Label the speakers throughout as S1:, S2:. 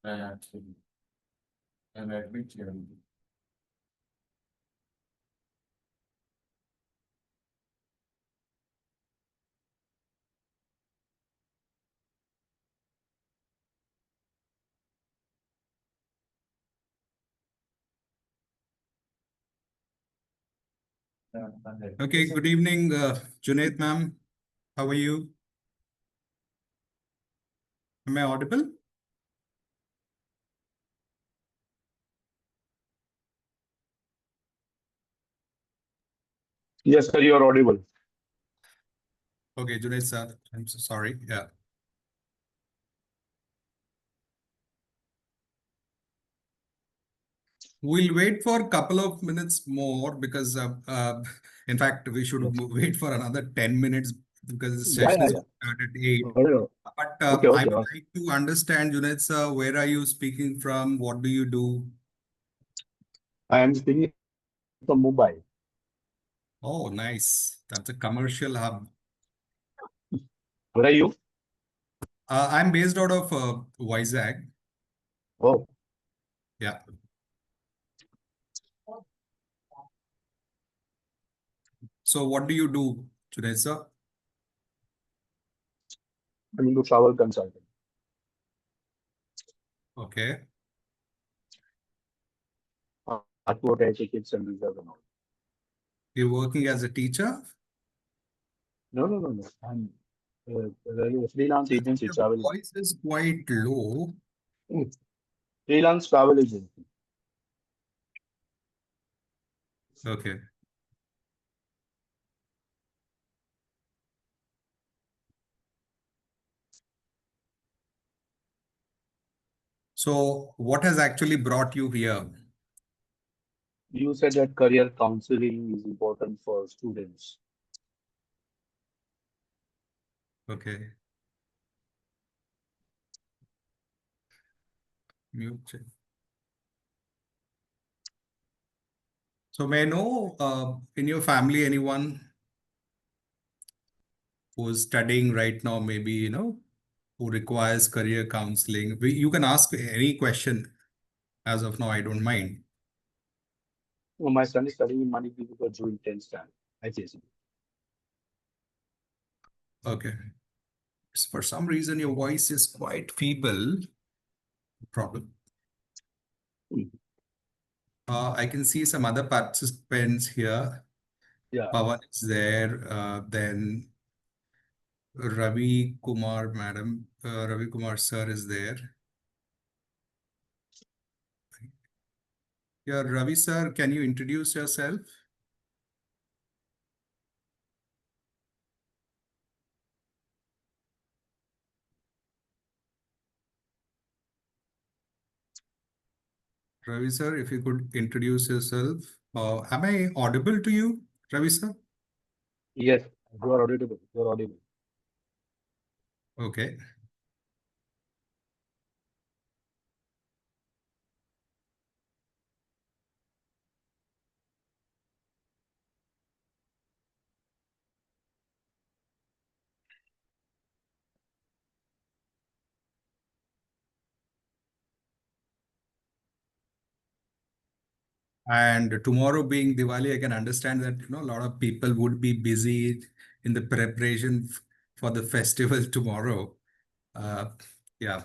S1: Actually, and admit you.
S2: Okay, good evening, Junaid ma'am. How are you? Am I audible?
S3: Yes, sir, you are audible.
S2: Okay, Junaid sir, I'm so sorry. Yeah. We'll wait for a couple of minutes more because, in fact, we should wait for another 10 minutes because the
S3: Yeah,
S2: session
S3: yeah,
S2: is
S3: yeah.
S2: start at 8. But
S3: Okay,
S2: I
S3: okay.
S2: would like to understand, Junaid sir, where are you speaking from? What do you do?
S3: I am speaking from Mumbai.
S2: Oh, nice. That's a commercial hub.
S3: Where are you?
S2: I'm based out of Vizag.
S3: Oh,
S2: Yeah. So what do you do, Junaid sir?
S3: I'm into travel consulting.
S2: Okay.
S3: Passport, air tickets, and visas and all.
S2: You're working as a teacher?
S3: No, no, no, no. I'm a freelance agency,
S2: Your
S3: travel.
S2: voice is quite low.
S3: Freelance travel agency.
S2: Okay. So what has actually brought you here?
S3: You said that career counseling is important for students.
S2: Okay. Mute check. So may I know in your family anyone who's studying right now, maybe, who requires career counseling? You can ask any question as of now, I don't mind.
S3: Well, my son is studying in Manipur for June 10th standard. I see.
S2: Okay. For some reason, your voice is quite feeble. Problem. I can see some other participants here.
S3: Yeah.
S2: Pawan is there. Then Ravi Kumar, madam. Ravi Kumar sir is there. Yeah, Ravi sir, can you introduce yourself? Ravi sir, if you could introduce yourself. Am I audible to you, Ravi sir?
S3: Yes, you are audible. You are audible.
S2: Okay. And tomorrow being Diwali, I can understand that a lot of people would be busy in the preparation for the festival tomorrow. Yeah, I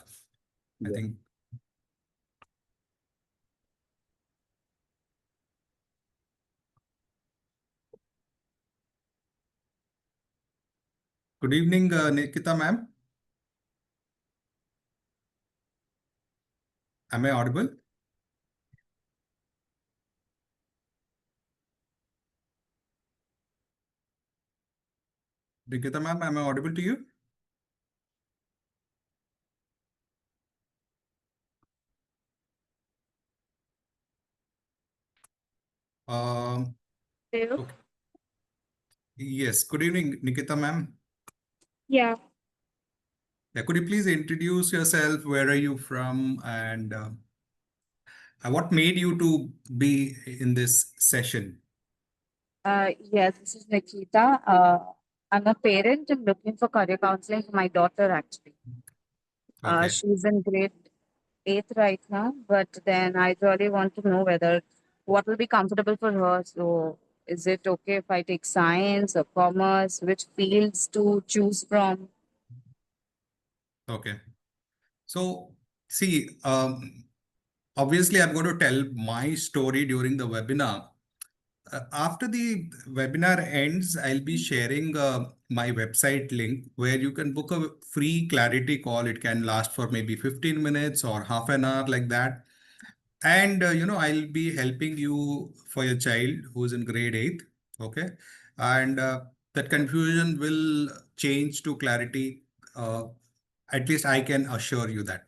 S3: Yeah.
S2: think. Good evening, Nikita ma'am. Am I audible? Nikita ma'am, am I audible to you?
S4: Hello?
S2: Okay. Yes, good evening, Nikita ma'am.
S4: Yeah.
S2: Yeah, could you please introduce yourself? Where are you from? And what made you to be in this session?
S4: Yes, this is Nikita. I'm a parent and looking for career counseling for my daughter, actually.
S2: Okay.
S4: She's in grade 8th right now, but then I really want to know whether what will be comfortable for her. So, is it okay if I take science or commerce? Which fields to choose from?
S2: Okay. So, see, obviously, I'm going to tell my story during the webinar. After the webinar ends, I'll be sharing my website link where you can book a free clarity call. It can last for maybe 15 minutes or half an hour, like that. And I'll be helping you for your child who's in grade 8th. Okay. And that confusion will change to clarity. At least I can assure you that.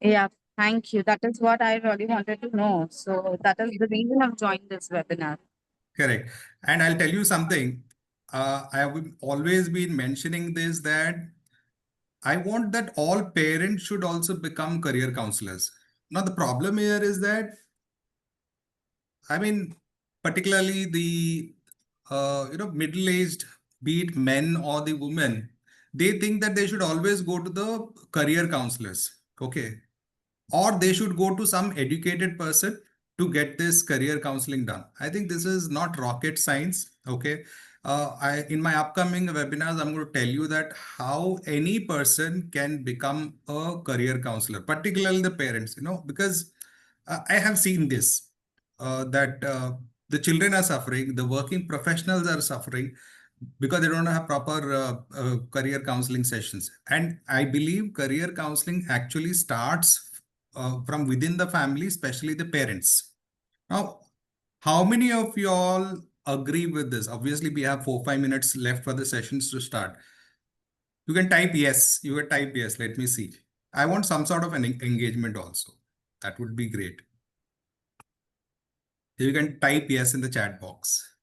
S4: Yeah, thank you. That is what I really wanted to know. So, that is the reason I've joined this webinar.
S2: Correct. And I'll tell you something. I have always been mentioning this, that I want that all parents should also become career counselors. Now, the problem here is that, I mean, particularly the middle-aged, be it men or the women, they think that they should always go to the career counselors. Okay. Or they should go to some educated person to get this career counseling done. I think this is not rocket science. Okay. In my upcoming webinars, I'm going to tell you that how any person can become a career counselor, particularly the parents, because I have seen this, that the children are suffering, the working professionals are suffering because they don't have proper career counseling sessions. And I believe career counseling actually starts from within the family, especially the parents. Now, how many of you all agree with this? Obviously, we have 4-5 minutes left for the sessions to start. You can type yes. You can type yes. Let me see. I want some sort of an engagement also. That would be great. You can type yes in the chat box.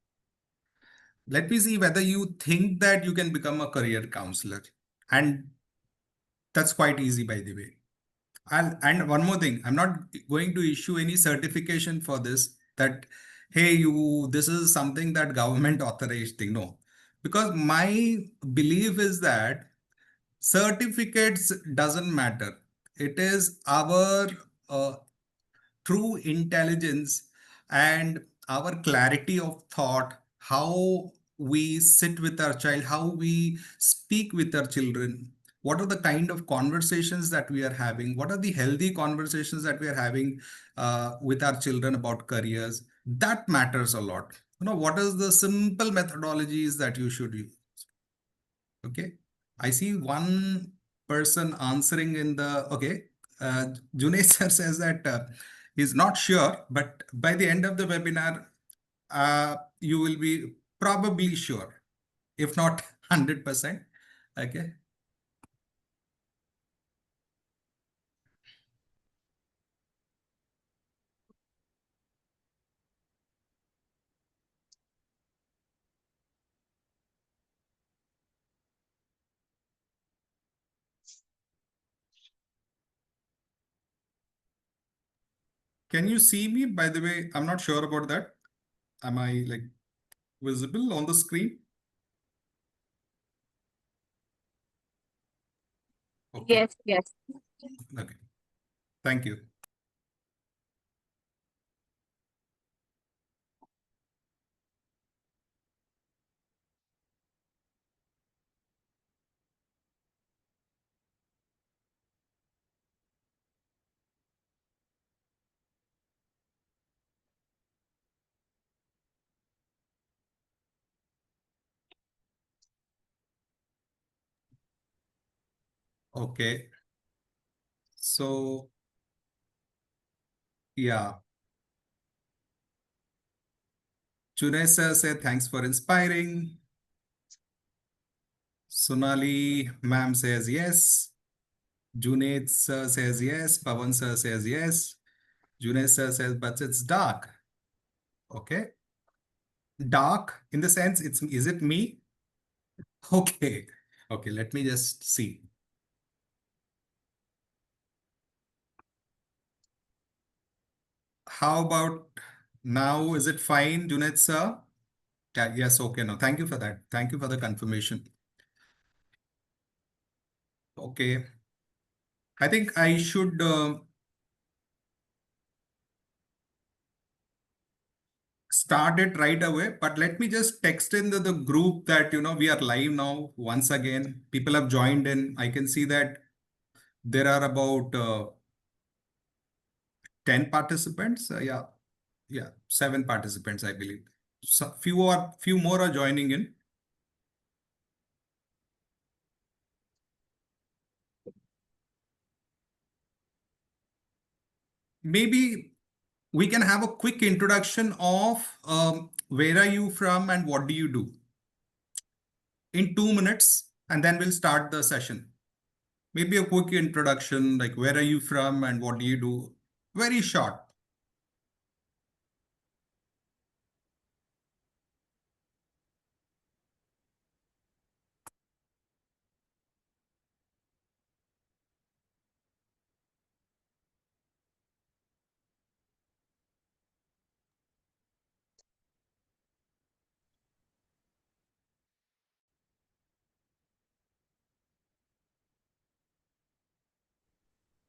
S2: Let me see whether you think that you can become a career counselor. And that's quite easy, by the way. And one more thing, I'm not going to issue any certification for this, that, hey, this is something that government authorized thing. No, because my belief is that certificates doesn't matter. It is our uh, true intelligence and our clarity of thought, how we sit with our child, how we speak with our children, what are the kind of conversations that we are having, what are the healthy conversations that we are having with our children about careers. That matters a lot. What is the simple methodologies that you should use? Okay. I see one person answering in the, okay. Junaid sir says that he's not sure, but by the end of the webinar, you will be probably sure, if not 100%. Okay. Can you see me? By the way, I'm not sure about that. Am I like visible on the screen? Okay.
S4: Yes, yes.
S2: Okay. Thank you. Okay. So, yeah. Junaid sir said, thanks for inspiring. Sonali ma'am says yes. Junaid sir says yes. Pawan sir says yes. Junaid sir says, but it's dark. Okay. Dark in the sense, is it me? Okay. Okay, let me just see. How about now? Is it fine, Junaid sir? Yes, okay. No, thank you for that. Thank you for the confirmation. Okay. I think I should start it right away, but let me just text in the group that, we are live now once again. People have joined in. I can see that there are about 10 participants. Yeah, 7 participants, I believe. So few more are joining in. Maybe we can have a quick introduction of where are you from and what do you do in 2 minutes, and then we'll start the session. Maybe a quick introduction, like where are you from and what do you do? Very short.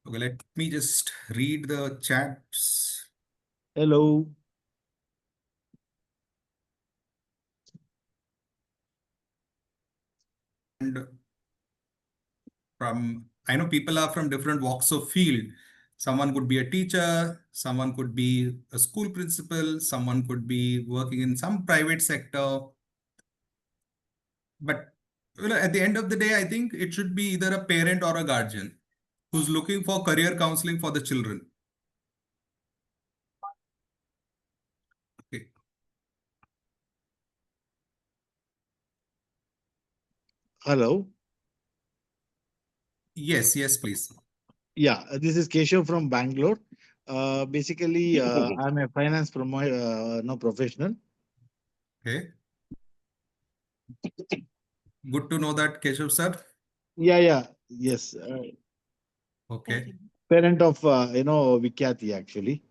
S2: Okay, let me just read the chats.
S3: Hello.
S2: And I know people are from different walks of field. Someone could be a teacher, someone could be a school principal, someone could be working in some private sector. But at the end of the day, I think it should be either a parent or a guardian who's looking for career counseling for the children. Okay.
S5: Hello.
S2: Yes, please.
S5: Yeah, this is Keshav from Bangalore. Basically, I'm a finance no professional.
S2: Okay. Good to know that, Keshav sir.
S5: Yeah, yes.
S2: Okay.
S5: Parent of Vikyati actually.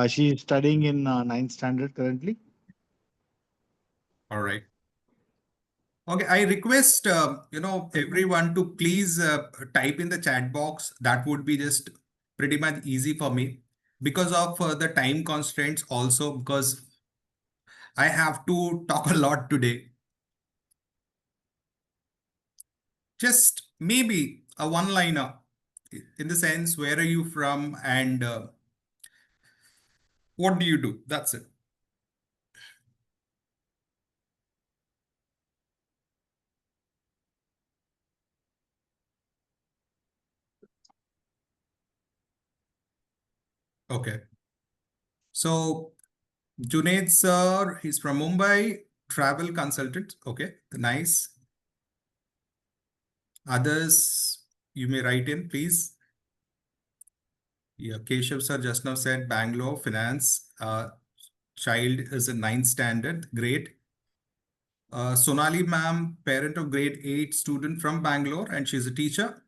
S5: She's studying in ninth standard currently.
S2: All right. Okay, I request everyone to please type in the chat box. That would be just pretty much easy for me because of the time constraints also, because I have to talk a lot today. Just maybe a one-liner in the sense, where are you from and what do you do? That's it. Okay. So Junaid sir, he's from Mumbai, travel consultant. Okay, nice. Others, you may write in, please. Yeah, Keshav sir just now said Bangalore finance. Child is a 9th standard. Great. Sonali ma'am, parent of grade 8 student from Bangalore, and she's a teacher.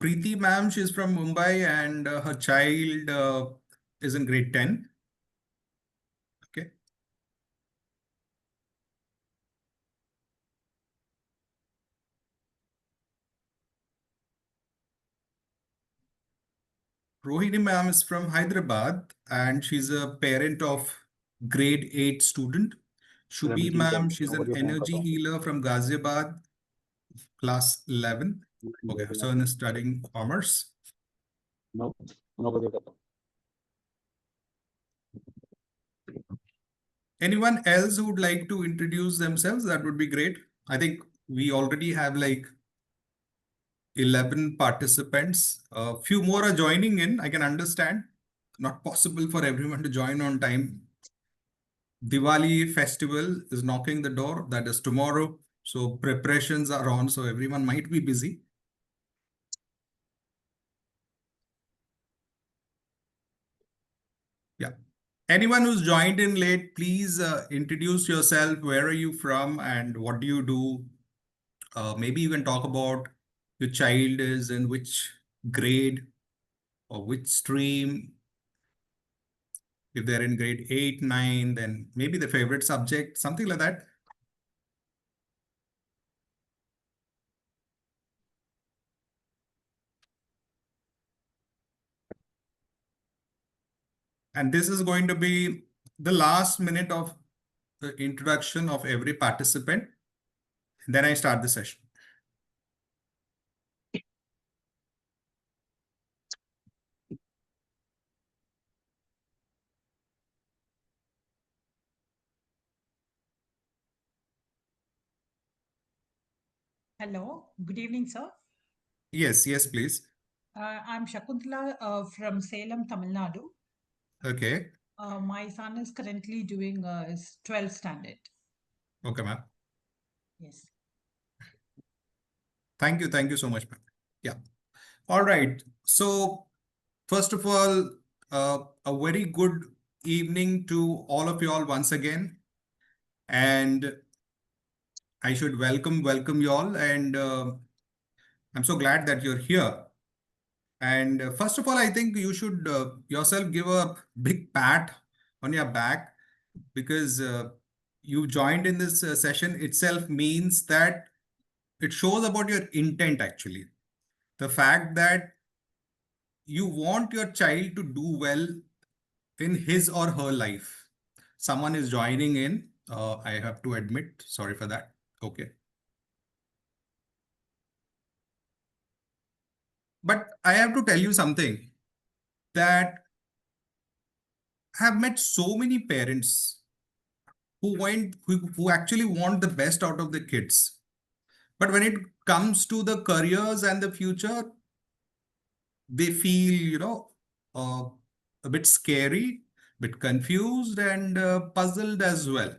S2: Preeti ma'am, she's from Mumbai and her child is in grade 10. Okay. Rohini ma'am is from Hyderabad and she's a parent of grade 8 student. Shubhi ma'am, she's an energy healer from Ghaziabad, class 11. Okay, so in studying commerce.
S3: No, nobody.
S2: Anyone else who would like to introduce themselves? That would be great. I think we already have like 11 participants. A few more are joining in. I can understand. Not possible for everyone to join on time. Diwali festival is knocking the door. That is tomorrow. So preparations are on. So everyone might be busy. Yeah. Anyone who's joined in late, please introduce yourself. Where are you from and what do you do? Maybe you can talk about your child is in which grade or which stream. If they're in grade 8, 9, then maybe the favorite subject, something like that. And this is going to be the last minute of the introduction of every participant. Then I start the session.
S6: Hello, good evening, sir.
S2: Yes, please.
S6: I'm Shakuntala from Salem, Tamil Nadu.
S2: Okay.
S6: My son is currently doing his 12th standard.
S2: Okay, ma'am.
S6: Yes.
S2: Thank you so much, ma'am. Yeah. All right. So, first of all, a very good evening to all of you all once again. And I should welcome you all. And I'm so glad that you're here. And first of all, I think you should yourself give a big pat on your back, because you joined in this session itself means that it shows about your intent actually. The fact that you want your child to do well in his or her life. Someone is joining in. I have to admit, sorry for that. Okay. But I have to tell you something, that I have met so many parents who actually want the best out of the kids. But when it comes to the careers and the future, they feel, uh, a bit scary, bit confused and puzzled as well.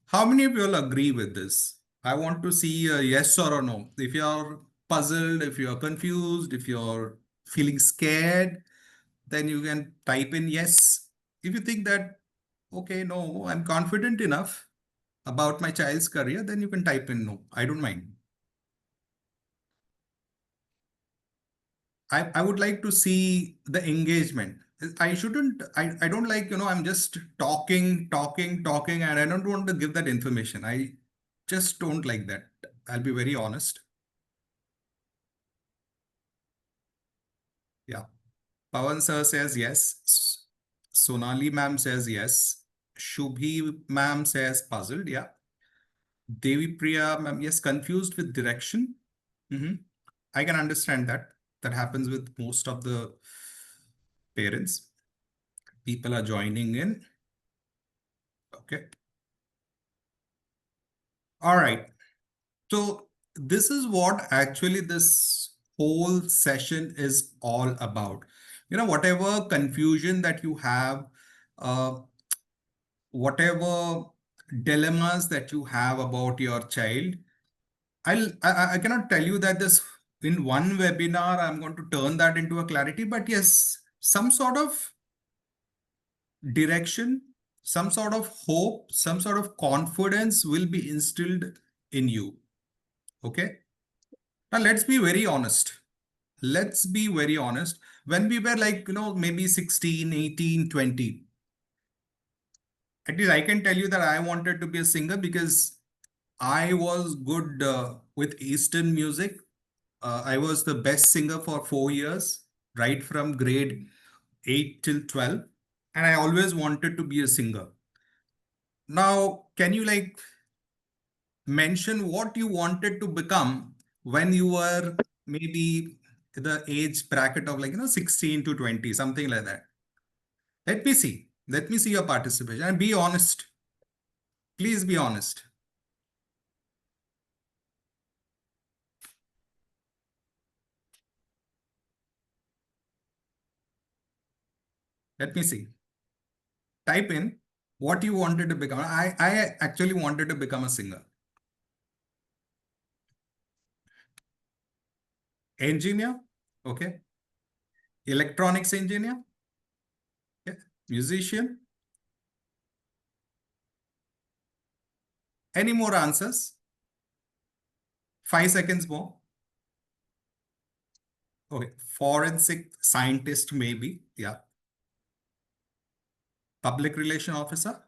S2: How many of you all agree with this? I want to see a yes or a no. If you're puzzled, if you're confused, if you're feeling scared, then you can type in yes. If you think that, okay, no, I'm confident enough about my child's career, then you can type in no. I don't mind. I would like to see the engagement. I don't like, I'm just talking, and I don't want to give that information. I just don't like that. I'll be very honest. Yeah. Pawan sir says yes. Sonali ma'am says yes. Shubhi ma'am says puzzled. Yeah. Devi Priya ma'am, yes, confused with direction. I can understand that. That happens with most of the parents. People are joining in. Okay. All right. So this is what actually this whole session is all about. Whatever confusion that you have, uh, whatever dilemmas that you have about your child, I cannot tell you that this in one webinar I'm going to turn that into a clarity, but yes, some sort of direction, some sort of hope, some sort of confidence will be instilled in you. Okay. Now let's be very honest. Let's be very honest. When we were like, maybe 16, 18, 20, at least I can tell you that I wanted to be a singer because I was good with Eastern music. I was the best singer for 4 years, right from grade 8 till 12. And I always wanted to be a singer. Now, can you mention what you wanted to become when you were maybe the age bracket of 16 to 20, something like that? Let me see. Let me see your participation and be honest. Please be honest. Let me see. Type in what you wanted to become. I actually wanted to become a singer. Engineer. Okay. Electronics engineer. Yeah. Musician. Any more answers? 5 seconds more. Okay. Forensic scientist, maybe. Yeah. Public relation officer?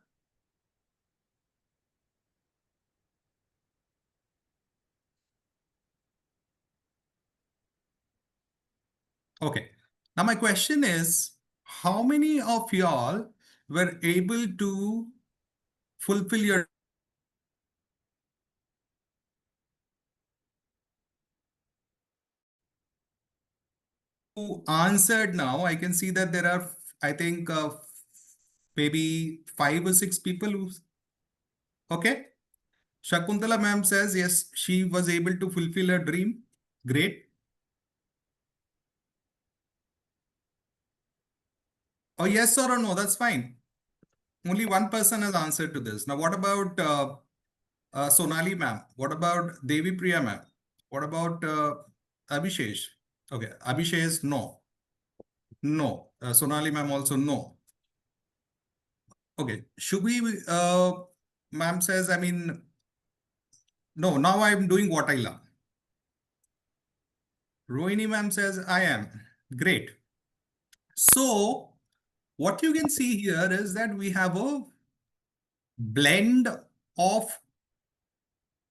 S2: Okay. Now my question is, how many of y'all were able to fulfill your who answered now? I can see that there are, I think, maybe 5 or 6 people who, okay. Shakuntala ma'am says, yes, she was able to fulfill her dream. Great. Oh, yes or no, that's fine. Only one person has answered to this. Now, what about Sonali ma'am? What about Devi Priya ma'am? What about Abhishesh? Okay, Abhishesh, no. No. Sonali ma'am also no. Okay, Shubhi ma'am says, I mean, no, now I'm doing what I love. Rohini ma'am says, I am. Great. So, what you can see here is that we have a blend of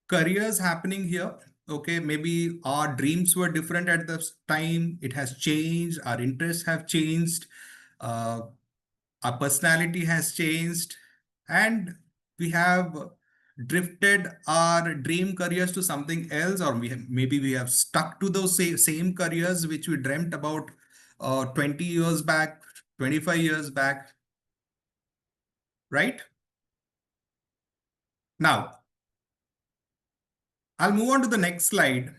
S2: careers happening here. Okay, maybe our dreams were different at this time. It has changed. Our interests have changed. Uh, our personality has changed. And we have drifted our dream careers to something else, or maybe we have stuck to those same careers which we dreamt about 20 years back, 25 years back, right? Now, I'll move on to the next slide.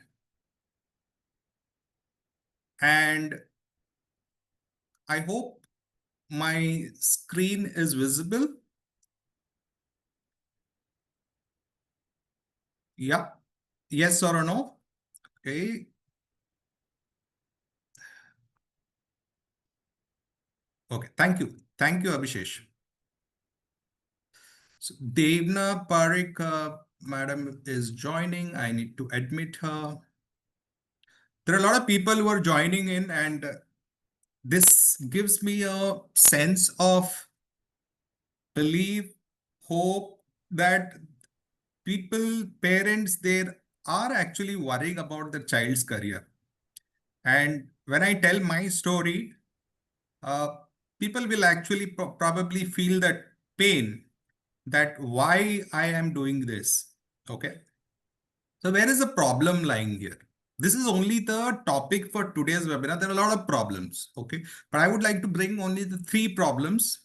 S2: And I hope my screen is visible. Yeah. Yes or no? Okay. Okay. Thank you. Thank you, Abhishesh. So Devna Parik, madam is joining. I need to admit her. There are a lot of people who are joining in, and this gives me a sense of belief, hope that people, parents, there are actually worrying about their child's career. And when I tell my story, people will actually probably feel that pain, that why I am doing this. Okay. So where is the problem lying here? This is only the topic for today's webinar. There are a lot of problems. Okay. But I would like to bring only the 3 problems.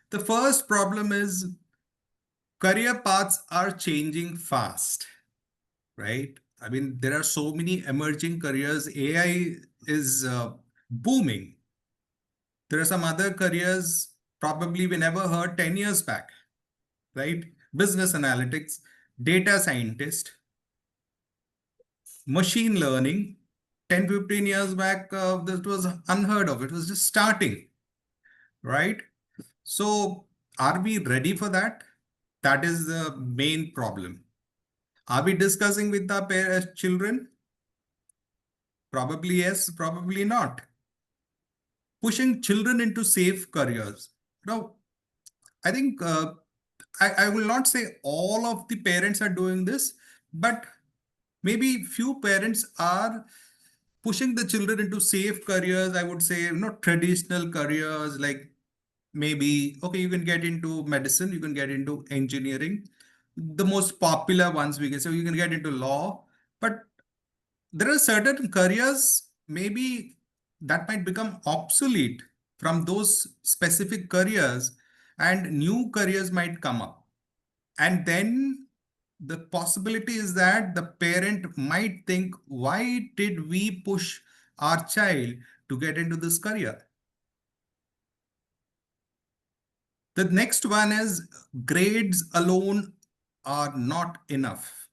S2: The first problem is career paths are changing fast, right? I mean, there are so many emerging careers. AI is booming. There are some other careers probably we never heard 10 years back, right? Business analytics, data scientist, machine learning. 10, 15 years back, this was unheard of. It was just starting, right? So are we ready for that? That is the main problem. Are we discussing with our children? Probably yes, probably not. Pushing children into safe careers. Now, I think I will not say all of the parents are doing this, but maybe few parents are pushing the children into safe careers. I would say, traditional careers, like maybe, okay, you can get into medicine, you can get into engineering, the most popular ones we can say, you can get into law, but there are certain careers maybe that might become obsolete from those specific careers, and new careers might come up. And then the possibility is that the parent might think, why did we push our child to get into this career? The next one is grades alone are not enough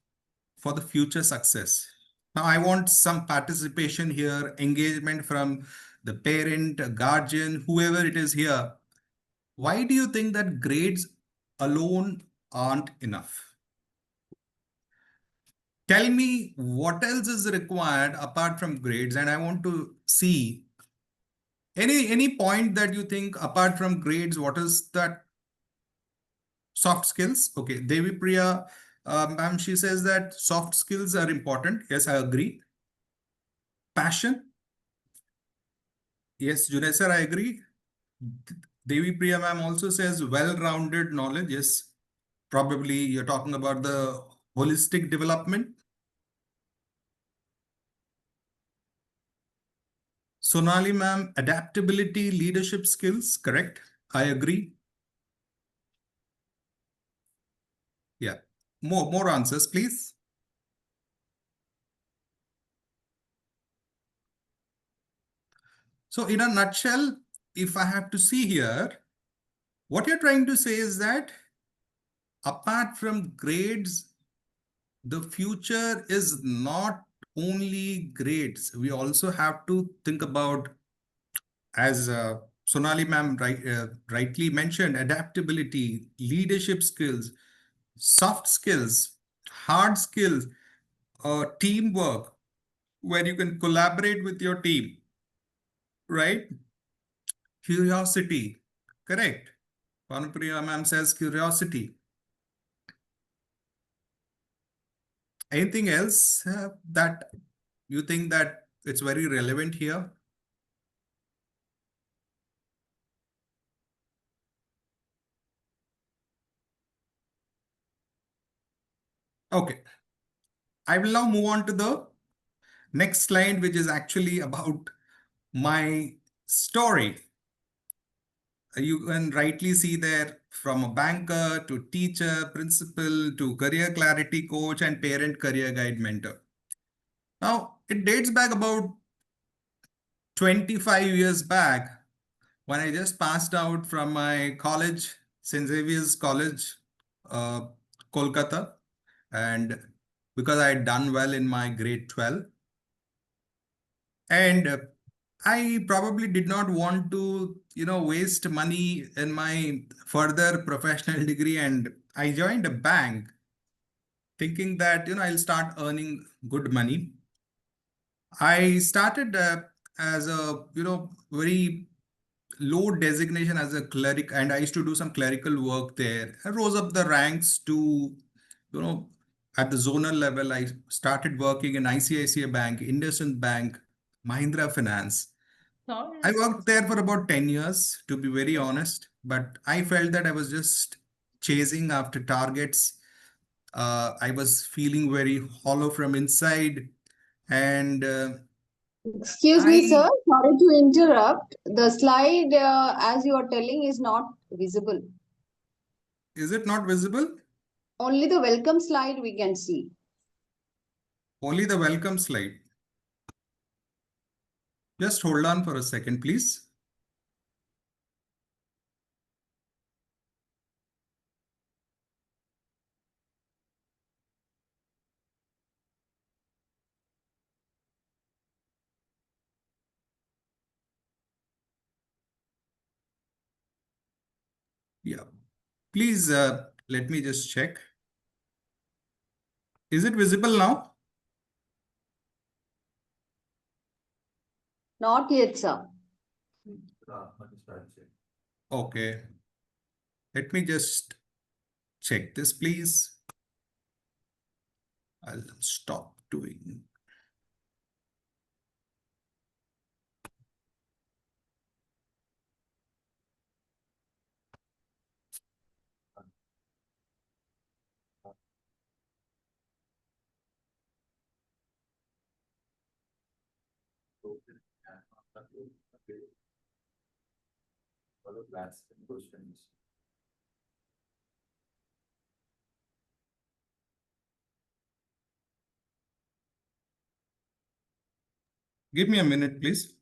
S2: for the future success. Now, I want some participation here, engagement from the parent, guardian, whoever it is here. Why do you think that grades alone aren't enough? Tell me what else is required apart from grades, and I want to see any point that you think apart from grades, what is that Soft skills. Okay. Devi Priya, ma'am, she says that soft skills are important. Yes, I agree. Passion. Yes, Junaid sir, I agree. Devi Priya ma'am also says well-rounded knowledge. Yes, probably you're talking about the holistic development. Sonali ma'am, adaptability, leadership skills. Correct. I agree. Yeah. More answers, please. So in a nutshell, if I have to see here, what you're trying to say is that apart from grades, the future is not only grades. We also have to think about, as Sonali ma'am rightly mentioned, adaptability, leadership skills, soft skills, hard skills, teamwork, where you can collaborate with your team, right? Curiosity, correct. Panupriya ma'am says curiosity. Anything else that you think that it's very relevant here? Okay. I will now move on to the next slide, which is actually about my story. You can rightly see there from a banker to teacher, principal to career clarity coach and parent career guide mentor. Now, it dates back about 25 years back when I just passed out from my college, St. Xavier's College, uh, Kolkata, and because I had done well in my grade 12. And I probably did not want to, waste money in my further professional degree. And I joined a bank thinking that, I'll start earning good money. I started as a, very low designation as a cleric, and I used to do some clerical work there. I rose up the ranks to, you know, at the zonal level. I started working in ICICI Bank, IndusInd Bank, Mahindra Finance. I worked there for about 10 years, to be very honest, but I felt that I was just chasing after targets. I was feeling very hollow from inside, and
S7: Excuse me,
S2: I
S7: sir. Sorry to interrupt. The slide, as you are telling, is not visible.
S2: is it not visible?
S7: Only the welcome slide we can see.
S2: Only the welcome slide. Just hold on for a second, please. Yeah. Please let me just check. Is it visible now?
S7: Not yet, sir.
S2: Okay. Let me just check this, please. I'll stop doing.
S1: Questions.
S2: Give me a minute, please.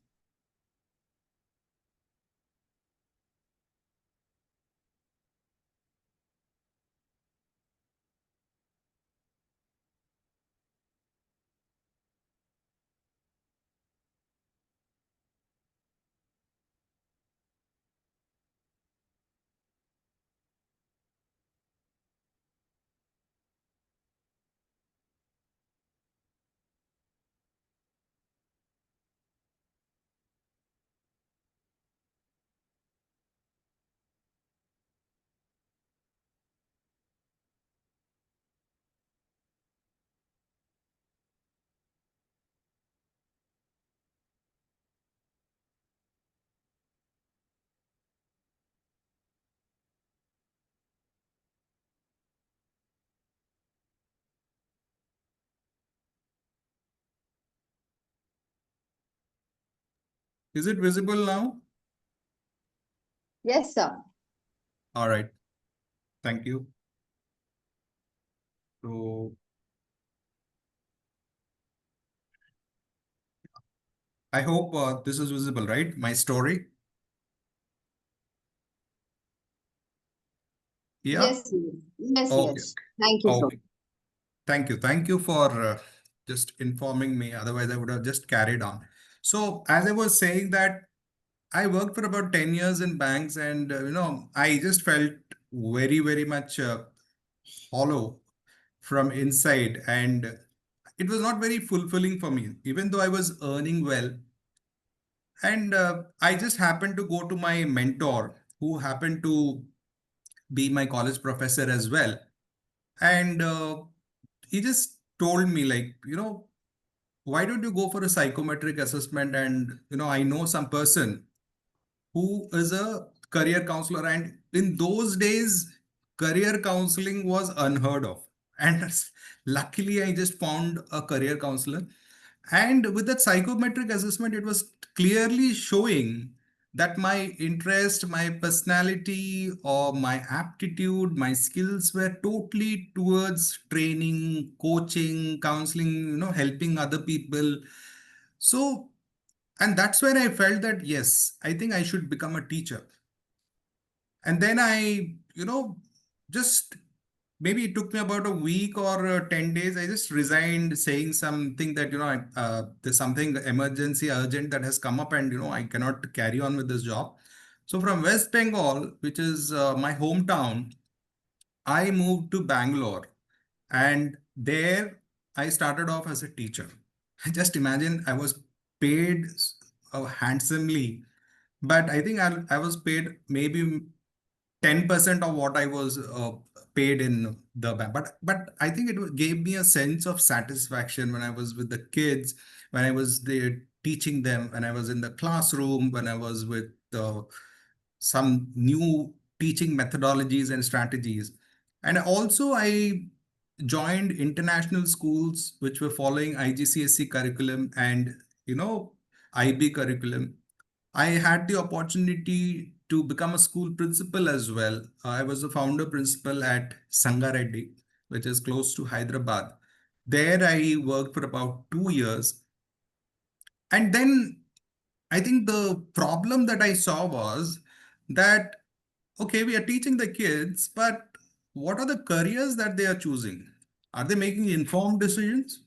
S2: Is it visible now?
S7: Yes, sir.
S2: All right. Thank you. So I hope this is visible, right? My story. Yeah.
S7: Yes, yes, yes,
S2: Okay.
S7: yes. Thank you, sir.
S2: Okay. Thank you. Thank you for just informing me. Otherwise, I would have just carried on. So as I was saying that I worked for about 10 years in banks and, I just felt very, very much hollow from inside. And it was not very fulfilling for me, even though I was earning well. And I just happened to go to my mentor, who happened to be my college professor as well. And he just told me, like, why don't you go for a psychometric assessment? And, I know some person who is a career counselor. And in those days, career counseling was unheard of. And luckily, I just found a career counselor. And with that psychometric assessment, it was clearly showing that my interest, my personality, or my aptitude, my skills were totally towards training, coaching, counseling, helping other people. So, and that's when I felt that, yes, I think I should become a teacher. And then I, just maybe it took me about a week or 10 days. I just resigned saying something that, there's something emergency urgent that has come up and, I cannot carry on with this job. So from West Bengal, which is my hometown, I moved to Bangalore and there I started off as a teacher. Just imagine I was paid handsomely, but I think I was paid maybe 10% of what I was paid in the bank. But I think it gave me a sense of satisfaction when I was with the kids, when I was there teaching them, when I was in the classroom, when I was with some new teaching methodologies and strategies. And also I joined international schools which were following IGCSE curriculum and, IB curriculum. I had the opportunity to become a school principal as well. I was the founder principal at Sangareddy, which is close to Hyderabad. There I worked for about 2 years. And then I think the problem that I saw was that, okay, we are teaching the kids, but what are the careers that they are choosing? Are they making informed decisions?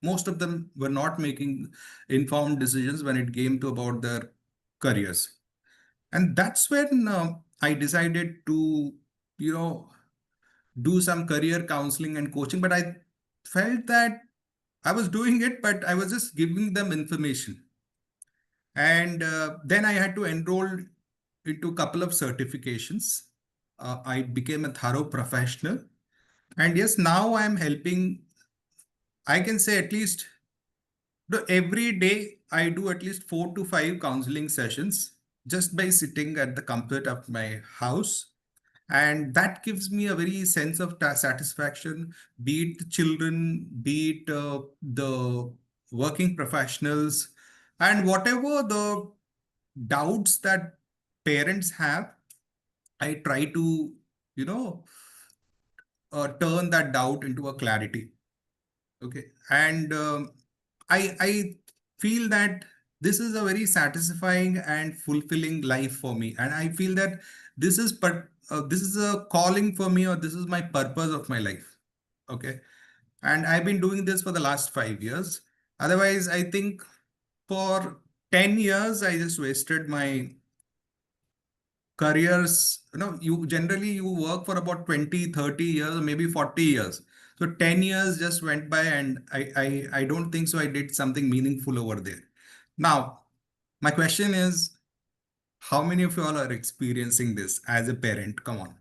S2: Most of them were not making informed decisions when it came to about their careers. And that's when I decided to, you know, do some career counseling and coaching. But I felt that I was doing it, but I was just giving them information. And then I had to enroll into a couple of certifications. I became a thorough professional. And yes, now I'm helping, I can say at least every day I do at least 4 to 5 counseling sessions just by sitting at the comfort of my house. And that gives me a very sense of satisfaction, be it the children, be it the working professionals, and whatever the doubts that parents have, I try to, you know, turn that doubt into a clarity. Okay. And I feel that this is a very satisfying and fulfilling life for me. And I feel that this is a calling for me, or this is my purpose of my life. Okay. And I've been doing this for the last 5 years. Otherwise, I think for 10 years, I just wasted my careers. You generally you work for about 20, 30 years, or maybe 40 years. So 10 years just went by and I don't think so I did something meaningful over there. Now, my question is, how many of you all are experiencing this as a parent? Come on.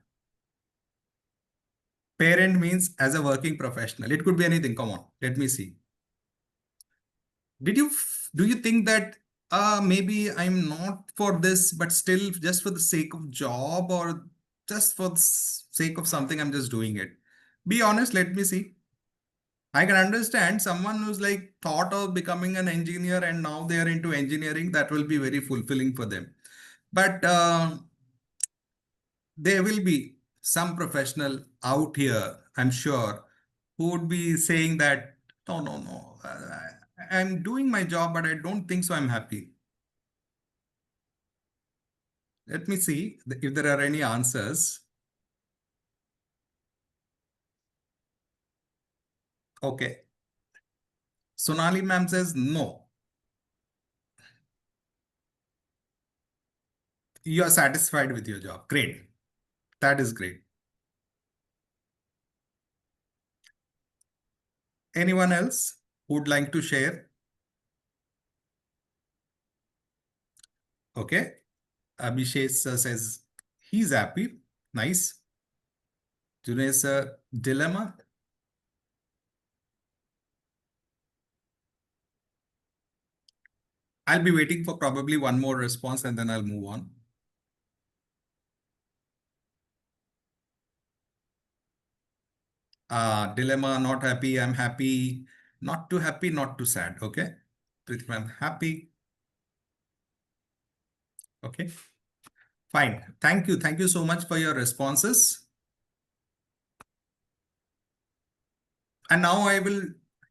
S2: Parent means as a working professional. It could be anything. Come on, let me see. Do you think that maybe I'm not for this, but still just for the sake of job, or just for the sake of something, I'm just doing it? Be honest, let me see. I can understand someone who's like thought of becoming an engineer and now they are into engineering, that will be very fulfilling for them. But there will be some professional out here, I'm sure, who would be saying that, no, no, no, I'm doing my job, but I don't think so I'm happy. Let me see if there are any answers. Okay. Sonali ma'am says no. You are satisfied with your job. Great. That is great. Anyone else who would like to share? Okay. Abhishek sir says he's happy. Nice. Junaid sir, dilemma. I'll be waiting for probably one more response and then I'll move on. Dilemma, not happy, I'm happy, not too happy, not too sad. Okay. I'm happy. Okay. Fine. Thank you. Thank you so much for your responses. And now I will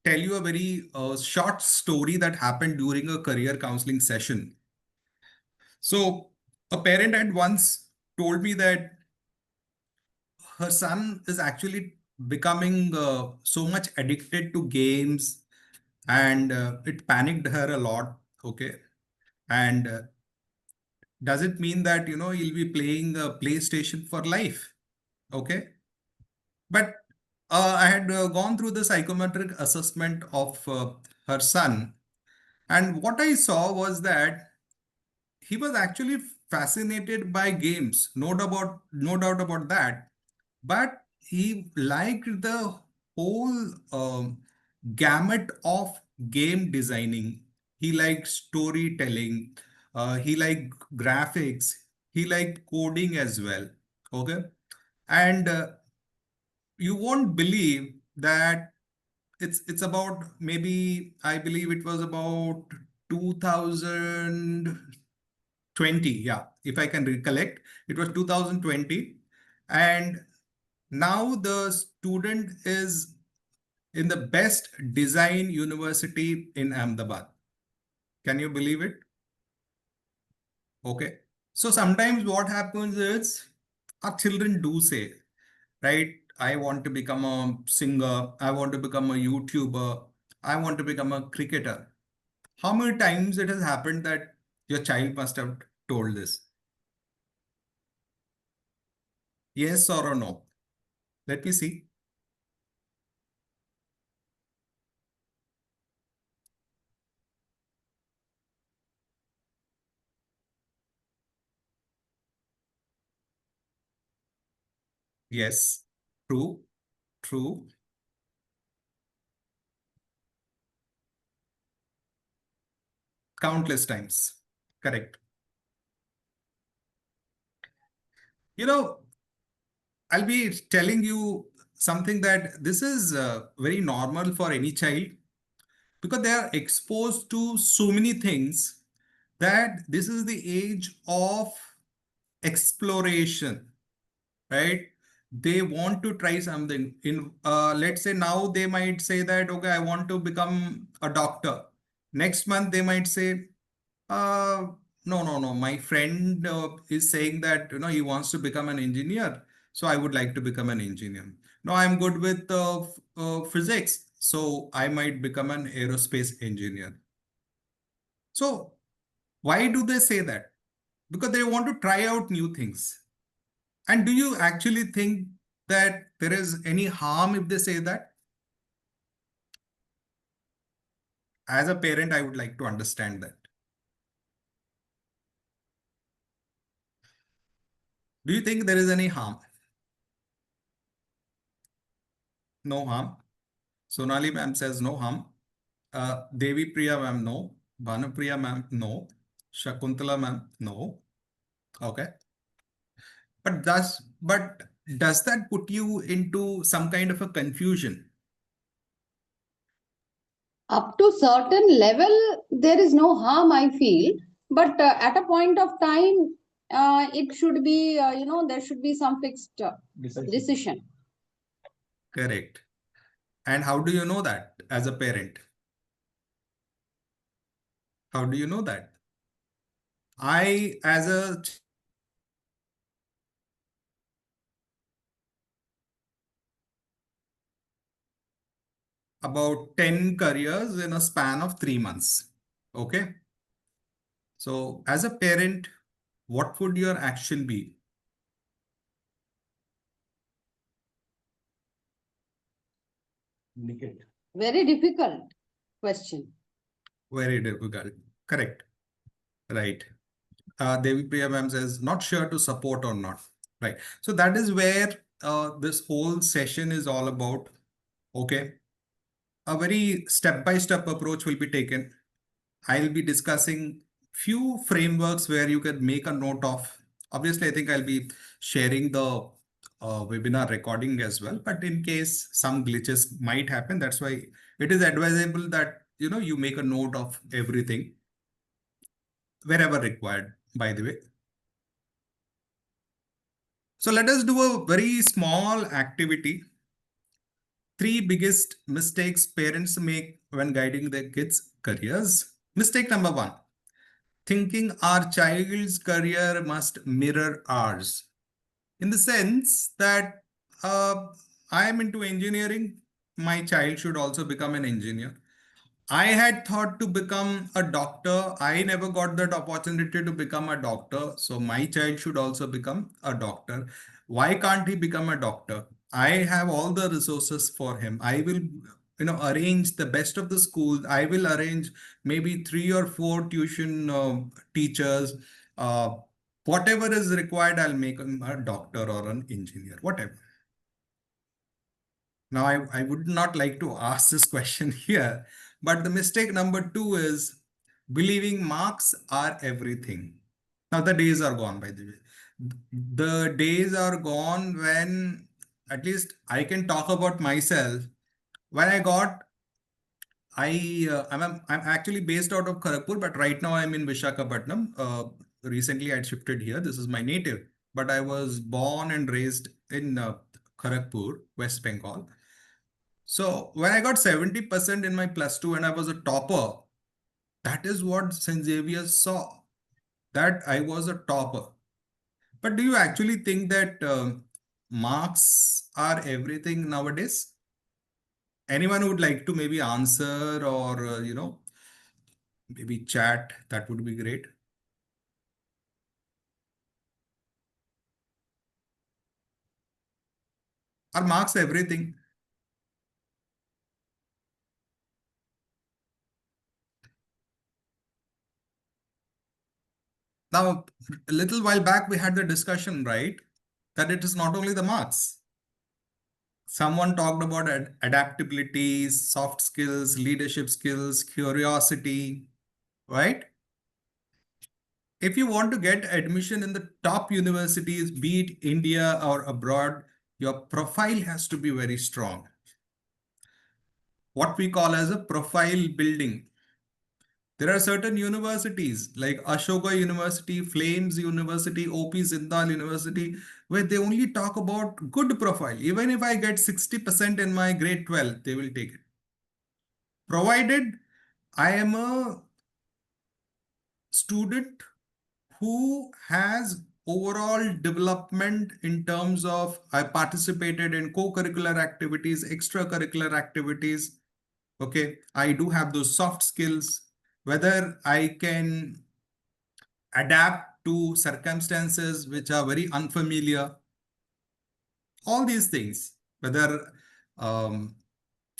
S2: tell you a very short story that happened during a career counseling session. So a parent had once told me that her son is actually becoming so much addicted to games and it panicked her a lot. Okay. And does it mean that, he'll be playing a PlayStation for life? Okay. But I had gone through the psychometric assessment of her son. And what I saw was that he was actually fascinated by games, no doubt about that. But he liked the whole gamut of game designing. He liked storytelling. He liked graphics. He liked coding as well. Okay. And you won't believe that it's about, maybe I believe it was about 2020. Yeah, if I can recollect, it was 2020. And now the student is in the best design university in Ahmedabad. Can you believe it? Okay. So sometimes what happens is our children do say, right? I want to become a singer. I want to become a YouTuber. I want to become a cricketer. How many times it has happened that your child must have told this? Yes or a no? Let me see. Yes, true, true. Countless times. Correct. You know, I'll be telling you something that this is very normal for any child because they are exposed to so many things that this is the age of exploration, right? They want to try something in, let's say now they might say that, okay, I want to become a doctor. Next month, they might say, uh, no, no, no. My friend is saying that, he wants to become an engineer. So I would like to become an engineer. No, I'm good with physics. So I might become an aerospace engineer. So why do they say that? Because they want to try out new things. And do you actually think that there is any harm if they say that? As a parent, I would like to understand that. Do you think there is any harm? No harm. Sonali ma'am says no harm. Devi Priya ma'am, no. Bhanupriya ma'am, no. Shakuntala ma'am, no. Okay. But does that put you into some kind of a confusion?
S7: Up to certain level, there is no harm, I feel. But at a point of time, it should be, there should be some fixed decision.
S2: Correct. And how do you know that as a parent? How do you know that? I, as a about 10 careers in a span of 3 months. Okay. So as a parent, what would your action be?
S3: Indicate.
S7: Very difficult question.
S2: Very difficult. Correct. Right. Devi Priya ma'am says, not sure to support or not. Right. So that is where this whole session is all about. Okay. A very step-by-step approach will be taken. I'll be discussing few frameworks where you can make a note of. Obviously, I think I'll be sharing the webinar recording as well. But in case some glitches might happen, that's why it is advisable that you make a note of everything wherever required, by the way. So let us do a very small activity. 3 biggest mistakes parents make when guiding their kids' careers. Mistake number 1. Thinking our child's career must mirror ours. In the sense that I am into engineering, my child should also become an engineer. I had thought to become a doctor. I never got that opportunity to become a doctor. So my child should also become a doctor. Why can't he become a doctor? I have all the resources for him. I will, arrange the best of the schools. I will arrange maybe 3 or 4 tuition teachers. Whatever is required, I'll make him a doctor or an engineer, whatever. Now, I would not like to ask this question here, but the mistake number 2 is believing marks are everything. Now, the days are gone, by the way. The days are gone when, at least I can talk about myself. When I'm actually based out of Kharagpur, but right now I'm in Vishakhapatnam. Recently I shifted here. This is my native, but I was born and raised in Kharagpur, West Bengal. So when I got 70% in my +2 and I was a topper, that is what St. Xavier saw, that I was a topper. But do you actually think that marks are everything nowadays? Anyone would like to maybe answer or, maybe chat? That would be great. Are marks everything? Now, a little while back, we had the discussion, right? That it is not only the marks. Someone talked about adaptability, soft skills, leadership skills, curiosity, right? If you want to get admission in the top universities, be it India or abroad, your profile has to be very strong. What we call as a profile building. There are certain universities like Ashoka University, Flames University, OP Zindal University, where they only talk about good profile. Even if I get 60% in my grade 12, they will take it. Provided I am a student who has overall development in terms of I participated in co-curricular activities, extracurricular activities. Okay, I do have those soft skills, whether I can adapt to circumstances which are very unfamiliar. All these things, whether I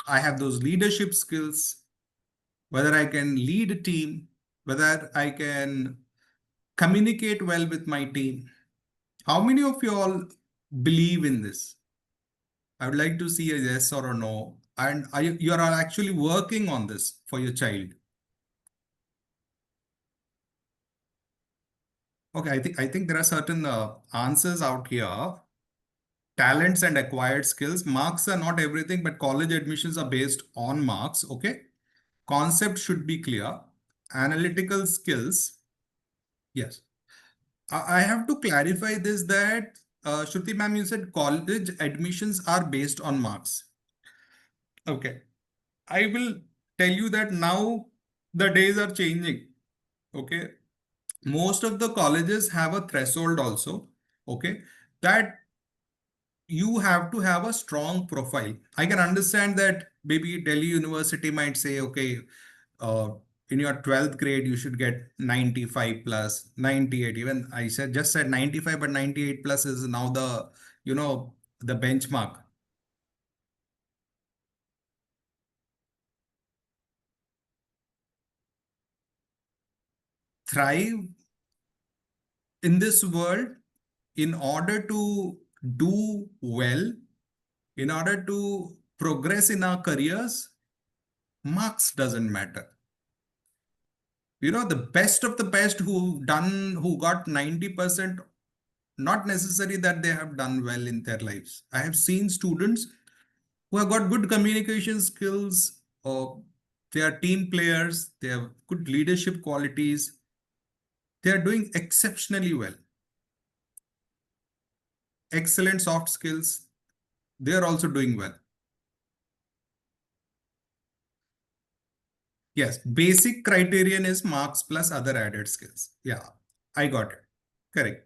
S2: have those leadership skills, whether I can lead a team, whether I can communicate well with my team. How many of you all believe in this? I would like to see a yes or a no. And you are actually working on this for your child. Okay, I think there are certain answers out here. Talents and acquired skills. Marks are not everything, but college admissions are based on marks. Okay. concept should be clear, analytical skills. Yes. I have to clarify this that Shruti ma'am, you said college admissions are based on marks. Okay. I will tell you that now the days are changing. Okay. Most of the colleges have a threshold also. Okay. That you have to have a strong profile. I can understand that maybe Delhi University might say, okay, uh, in your 12th grade, you should get 95 plus, 98. Even I just said 95, but 98 plus is now the benchmark. Thrive in this world, in order to do well, in order to progress in our careers, marks doesn't matter. The best of the best who got 90%, not necessary that they have done well in their lives. I have seen students who have got good communication skills, or they are team players, they have good leadership qualities, they are doing exceptionally well. Excellent soft skills, they are also doing well. Yes, basic criterion is marks plus other added skills. Yeah, I got it. Correct.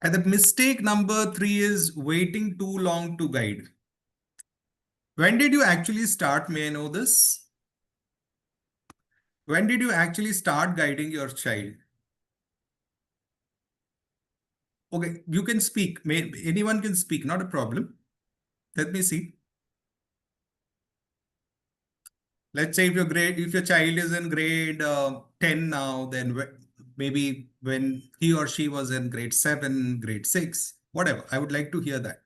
S2: And the mistake number 3 is waiting too long to guide. When did you actually start? May I know this? When did you actually start guiding your child? Okay, you can speak. Anyone can speak, not a problem. Let me see. Let's say if your child is in grade 10 now, then maybe when he or she was in grade 7, grade 6, whatever. I would like to hear that.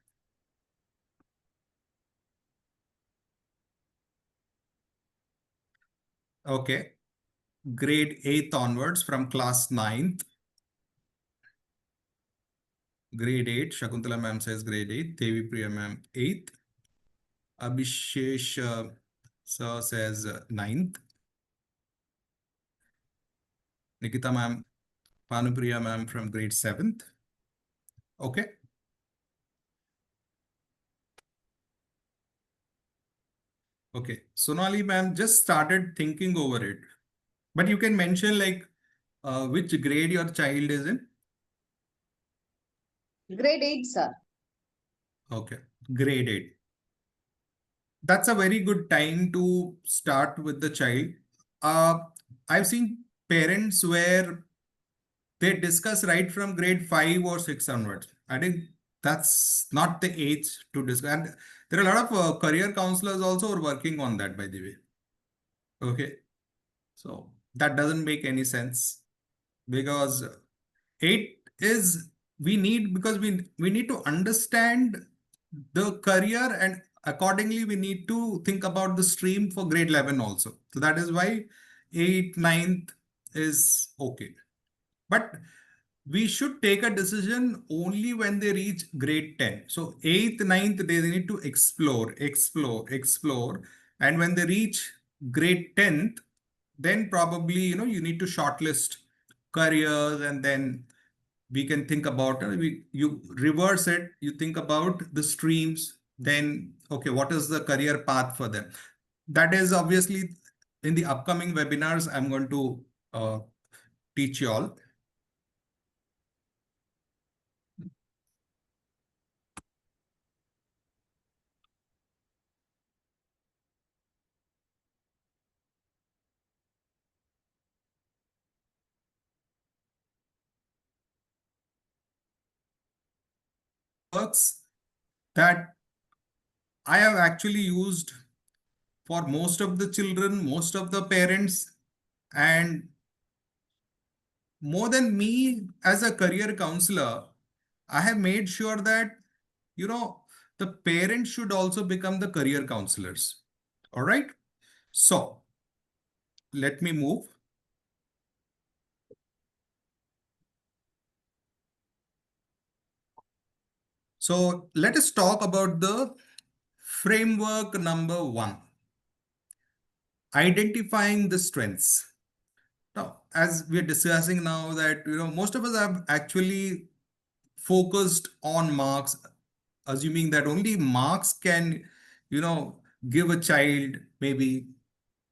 S2: Okay. Grade 8th onwards from class 9th. Grade 8. Shakuntala ma'am says grade 8. Devi Priya ma'am 8th. Abhishesh sir says 9th. Nikita ma'am, Panupriya ma'am from grade 7th. Okay. Okay. Sonali ma'am just started thinking over it. But you can mention like which grade your child is in.
S7: Grade 8, sir.
S2: Okay. Grade 8. That's a very good time to start with the child. I've seen parents where they discuss right from grade 5 or 6 onwards. I think that's not the age to discuss. And there are a lot of career counselors also are working on that, by the way. Okay. So that doesn't make any sense, because 8 is because we need to understand the career, and accordingly we need to think about the stream for grade 11 also. So that is why 8, 9th is okay. But we should take a decision only when they reach grade 10. So 8th, 9th, they need to explore. And when they reach grade 10th, then probably, you need to shortlist careers, and then we can think about you reverse it. You think about the streams, then, okay, what is the career path for them? That is obviously in the upcoming webinars, I'm going to teach you all. Works that I have actually used for most of the children, most of the parents, and more than me as a career counselor, I have made sure that, the parents should also become the career counselors. All right. So let me move. So let us talk about the framework number 1, identifying the strengths. Now, as we're discussing now that, most of us have actually focused on marks, assuming that only marks can, give a child maybe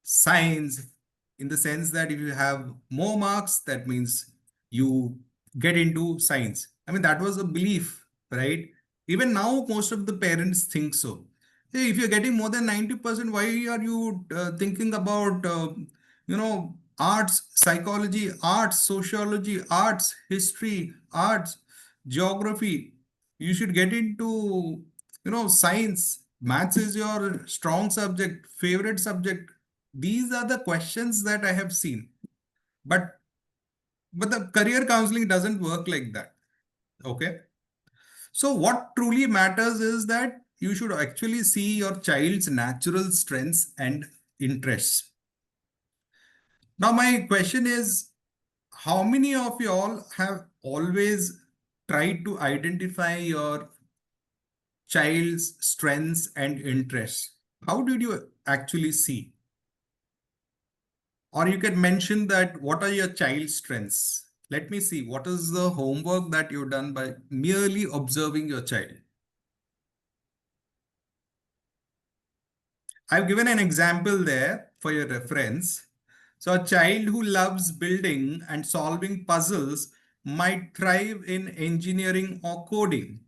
S2: science, in the sense that if you have more marks, that means you get into science. I mean, that was a belief, right? Even now, most of the parents think so. Hey, if you're getting more than 90%, why are you thinking about, arts, psychology, arts, sociology, arts, history, arts, geography? You should get into, science. Maths is your strong subject, favorite subject. These are the questions that I have seen. But the career counseling doesn't work like that. Okay. So what truly matters is that you should actually see your child's natural strengths and interests. Now, my question is, how many of you all have always tried to identify your child's strengths and interests? How did you actually see? Or you can mention that what are your child's strengths? Let me see, what is the homework that you've done by merely observing your child? I've given an example there for your reference. So a child who loves building and solving puzzles might thrive in engineering or coding,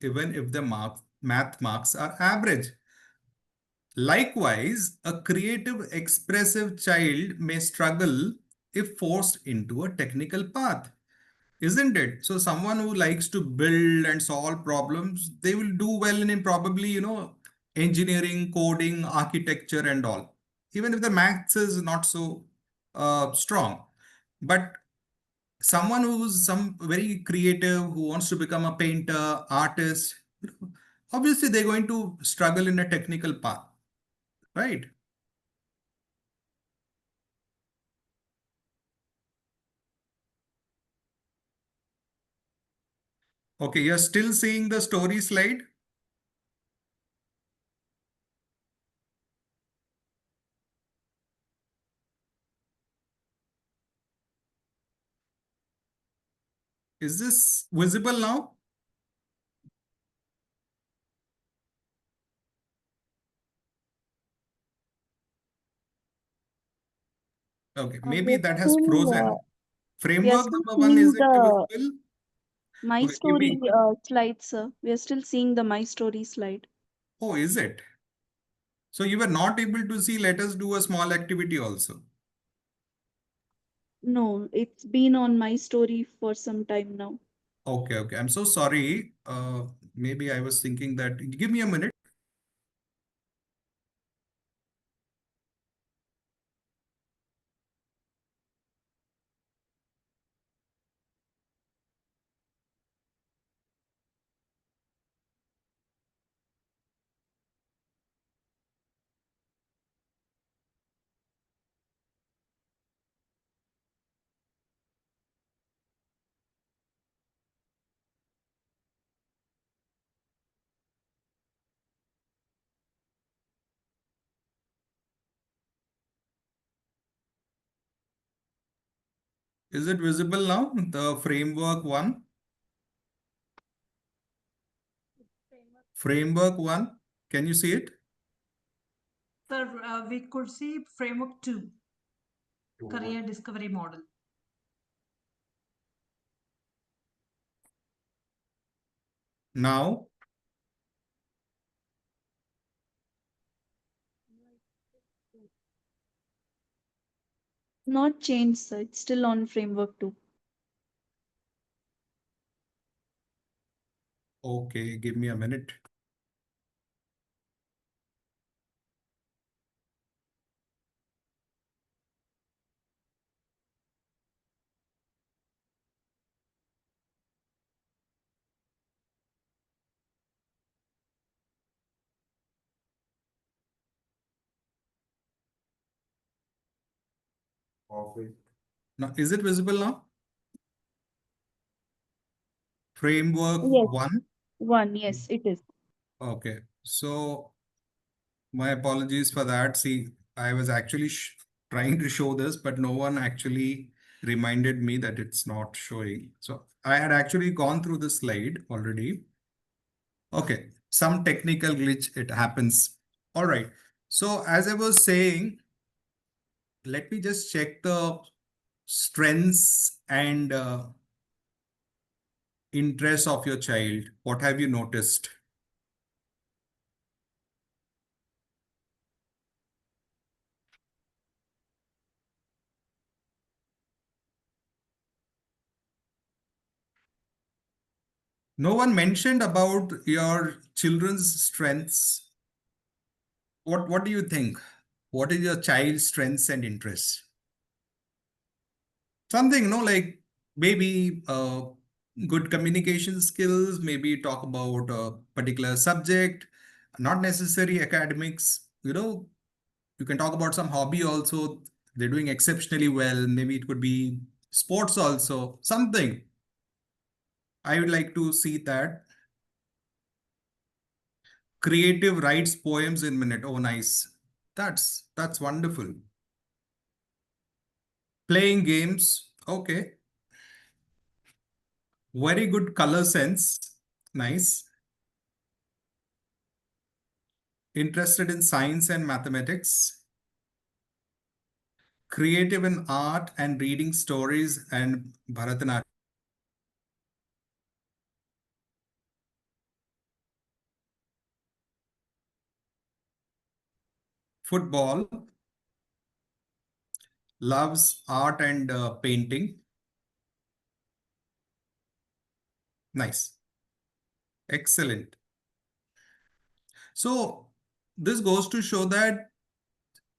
S2: even if the math marks are average. Likewise, a creative, expressive child may struggle if forced into a technical path, isn't it? So someone who likes to build and solve problems, they will do well in probably, engineering, coding, architecture and all, even if the maths is not so strong. But someone who's some very creative, who wants to become a painter, artist, obviously they're going to struggle in a technical path, right? Okay, you're still seeing the story slide? Is this visible now? Okay, maybe
S8: We're
S2: that has
S8: still,
S2: frozen.
S8: we are
S2: Framework
S8: still
S2: number 1,
S8: seeing
S2: is it
S8: the
S2: visible?
S8: My
S2: Okay, give
S8: Story
S2: me.
S8: slide, sir. We are still seeing the My Story slide.
S2: Oh, is it? So you were not able to see, let us do a small activity also.
S8: No, it's been on My Story for some time now.
S2: Okay, okay. I'm so sorry. Maybe I was thinking that, give me a minute. Is it visible now? The framework 1? Framework 1. Can you see it?
S6: Sir, we could see framework 2, career discovery model.
S2: Now,
S8: Not changed, sir. It's still on Framework 2.
S2: okay, give me a minute. Now, is it visible now? Framework
S8: Yes.
S2: 1.
S8: 1, yes, it is.
S2: Okay. So my apologies for that. See, I was actually trying to show this, but no one actually reminded me that it's not showing. So I had actually gone through the slide already. Okay, some technical glitch, it happens. All right. So as I was saying, let me just check the strengths and interests of your child. What have you noticed? No one mentioned about your children's strengths. What do you think? What is your child's strengths and interests? Something, no, like maybe good communication skills, maybe talk about a particular subject, not necessary academics, you can talk about some hobby also. They're doing exceptionally well. Maybe it could be sports also, something. I would like to see that. Creative writes poems in minute. Oh, nice. That's wonderful. Playing games. Okay. Very good color sense. Nice. Interested in science and mathematics. Creative in art and reading stories and Bharatanatyam. Football. Loves art and painting. Nice. Excellent. So this goes to show that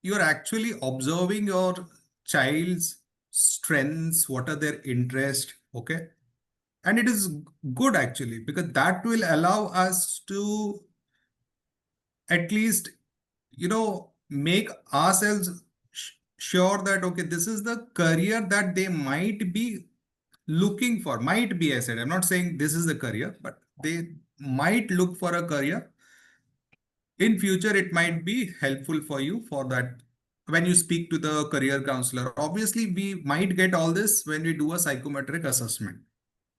S2: you're actually observing your child's strengths, what are their interests, okay? And it is good actually, because that will allow us to at least, make ourselves sure that, okay, this is the career that they might be looking for. Might be, I said, I'm not saying this is the career, but they might look for a career. In future, it might be helpful for you for that when you speak to the career counselor. Obviously, we might get all this when we do a psychometric assessment.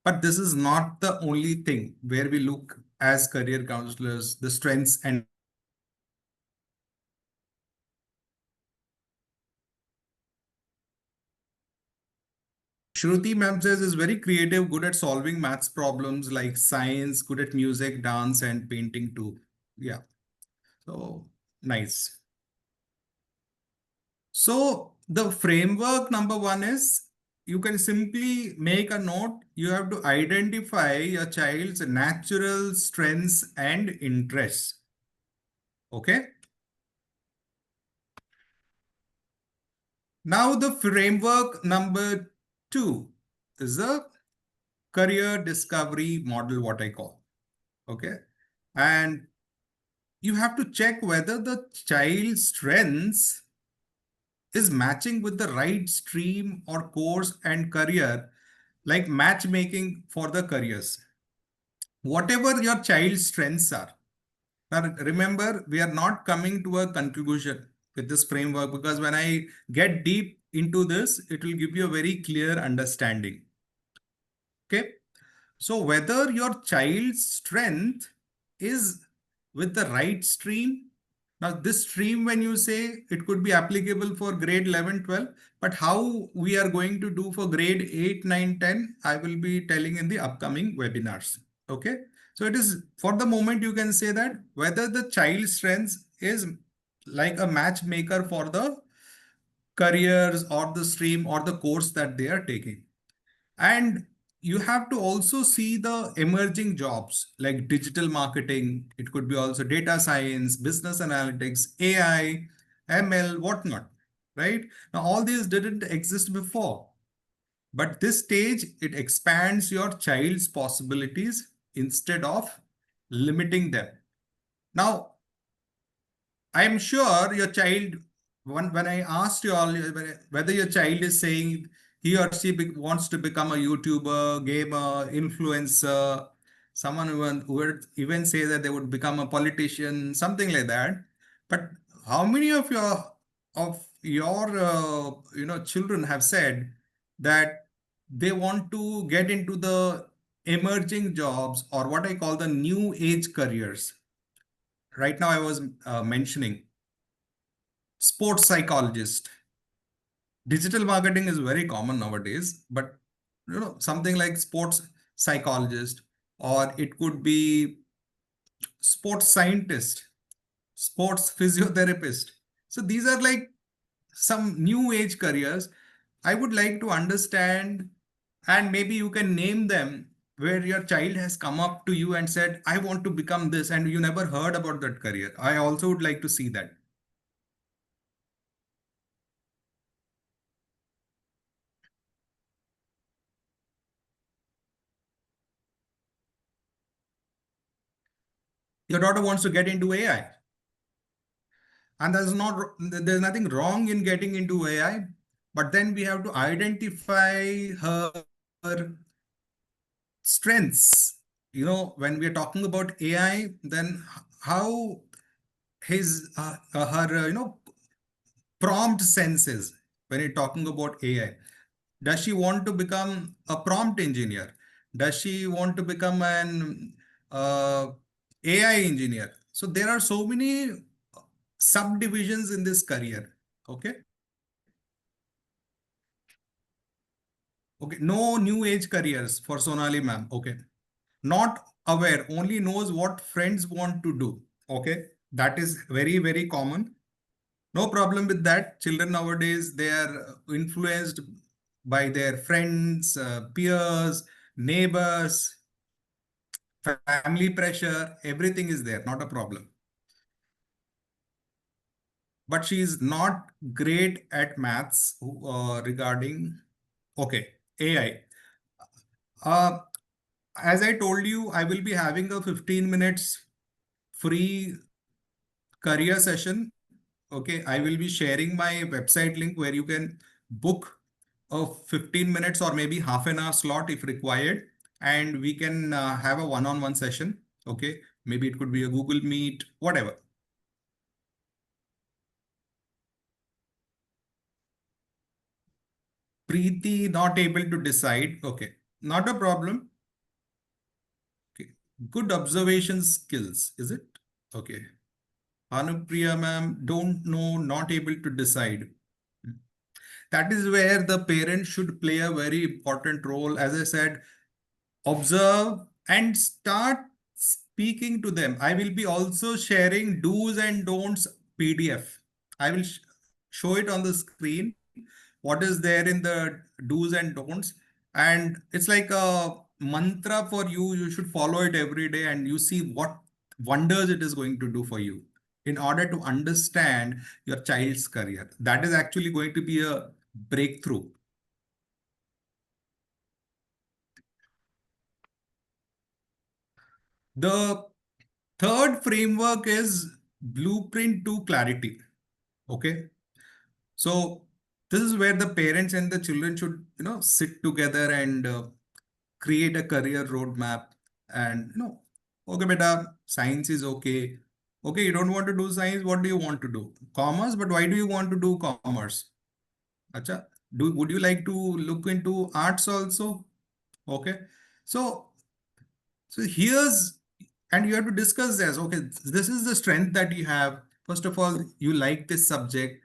S2: But this is not the only thing where we look as career counselors, the strengths and Shruti ma'am says is very creative, good at solving maths problems like science, good at music, dance, and painting too. Yeah. So nice. So the framework number 1 is you can simply make a note. You have to identify your child's natural strengths and interests. Okay. Now the framework number 2 is a career discovery model, what I call. Okay. And you have to check whether the child's strengths is matching with the right stream or course and career, like matchmaking for the careers. Whatever your child's strengths are. Now, remember, we are not coming to a conclusion with this framework, because when I get deep into this, it will give you a very clear understanding. Okay. So whether your child's strength is with the right stream. Now this stream, when you say, it could be applicable for grade 11, 12, but how we are going to do for grade 8, 9, 10, I will be telling in the upcoming webinars. Okay. So it is, for the moment, you can say that whether the child's strength is like a matchmaker for the careers or the stream or the course that they are taking. And you have to also see the emerging jobs like digital marketing. It could be also data science, business analytics, AI, ML, whatnot, right? Now, all these didn't exist before, but this stage, it expands your child's possibilities instead of limiting them. Now, I'm sure your child, when I asked you all whether your child is saying he or she wants to become a YouTuber, gamer, influencer, someone who would even say that they would become a politician, something like that. But how many of your children have said that they want to get into the emerging jobs or what I call the new age careers? Right now, I was mentioning sports psychologist. Digital marketing is very common nowadays, but something like sports psychologist, or it could be sports scientist, sports physiotherapist. So these are like some new age careers. I would like to understand, and maybe you can name them, where your child has come up to you and said, I want to become this, and you never heard about that career. I also would like to see that. Your daughter wants to get into AI. And there's nothing wrong in getting into AI, but then we have to identify her strengths. When we're talking about AI, then how her prompt senses when you're talking about AI. Does she want to become a prompt engineer? Does she want to become an AI engineer? So there are so many subdivisions in this career. Okay. Okay. No new age careers for Sonali ma'am. Okay. Not aware, only knows what friends want to do. Okay. That is very, very common. No problem with that. Children nowadays, they are influenced by their friends, peers, neighbors, family pressure. Everything is there. Not a problem. But she is not great at maths regarding, okay, AI. Uh, as I told you, I will be having a 15 minutes free career session. Okay, I will be sharing my website link where you can book a 15 minutes or maybe half an hour slot if required, and we can have a one-on-one session. Okay, maybe it could be a Google Meet, whatever. Preeti not able to decide. Okay, not a problem. Okay, good observation skills, is it? Okay. Anupriya ma'am, don't know, not able to decide. That is where the parent should play a very important role. As I said, observe and start speaking to them. I will be also sharing do's and don'ts PDF. I will show it on the screen. What is there in the do's and don'ts? And it's like a mantra for you. You should follow it every day and you see what wonders it is going to do for you in order to understand your child's career. That is actually going to be a breakthrough. The third framework is blueprint to clarity. Okay. So this is where the parents and the children should, sit together and create a career roadmap. And, okay, beta, science is okay. Okay, you don't want to do science. What do you want to do? Commerce, but why do you want to do commerce? Acha, would you like to look into arts also? Okay. So here's, and you have to discuss this. Okay, this is the strength that you have. First of all, you like this subject.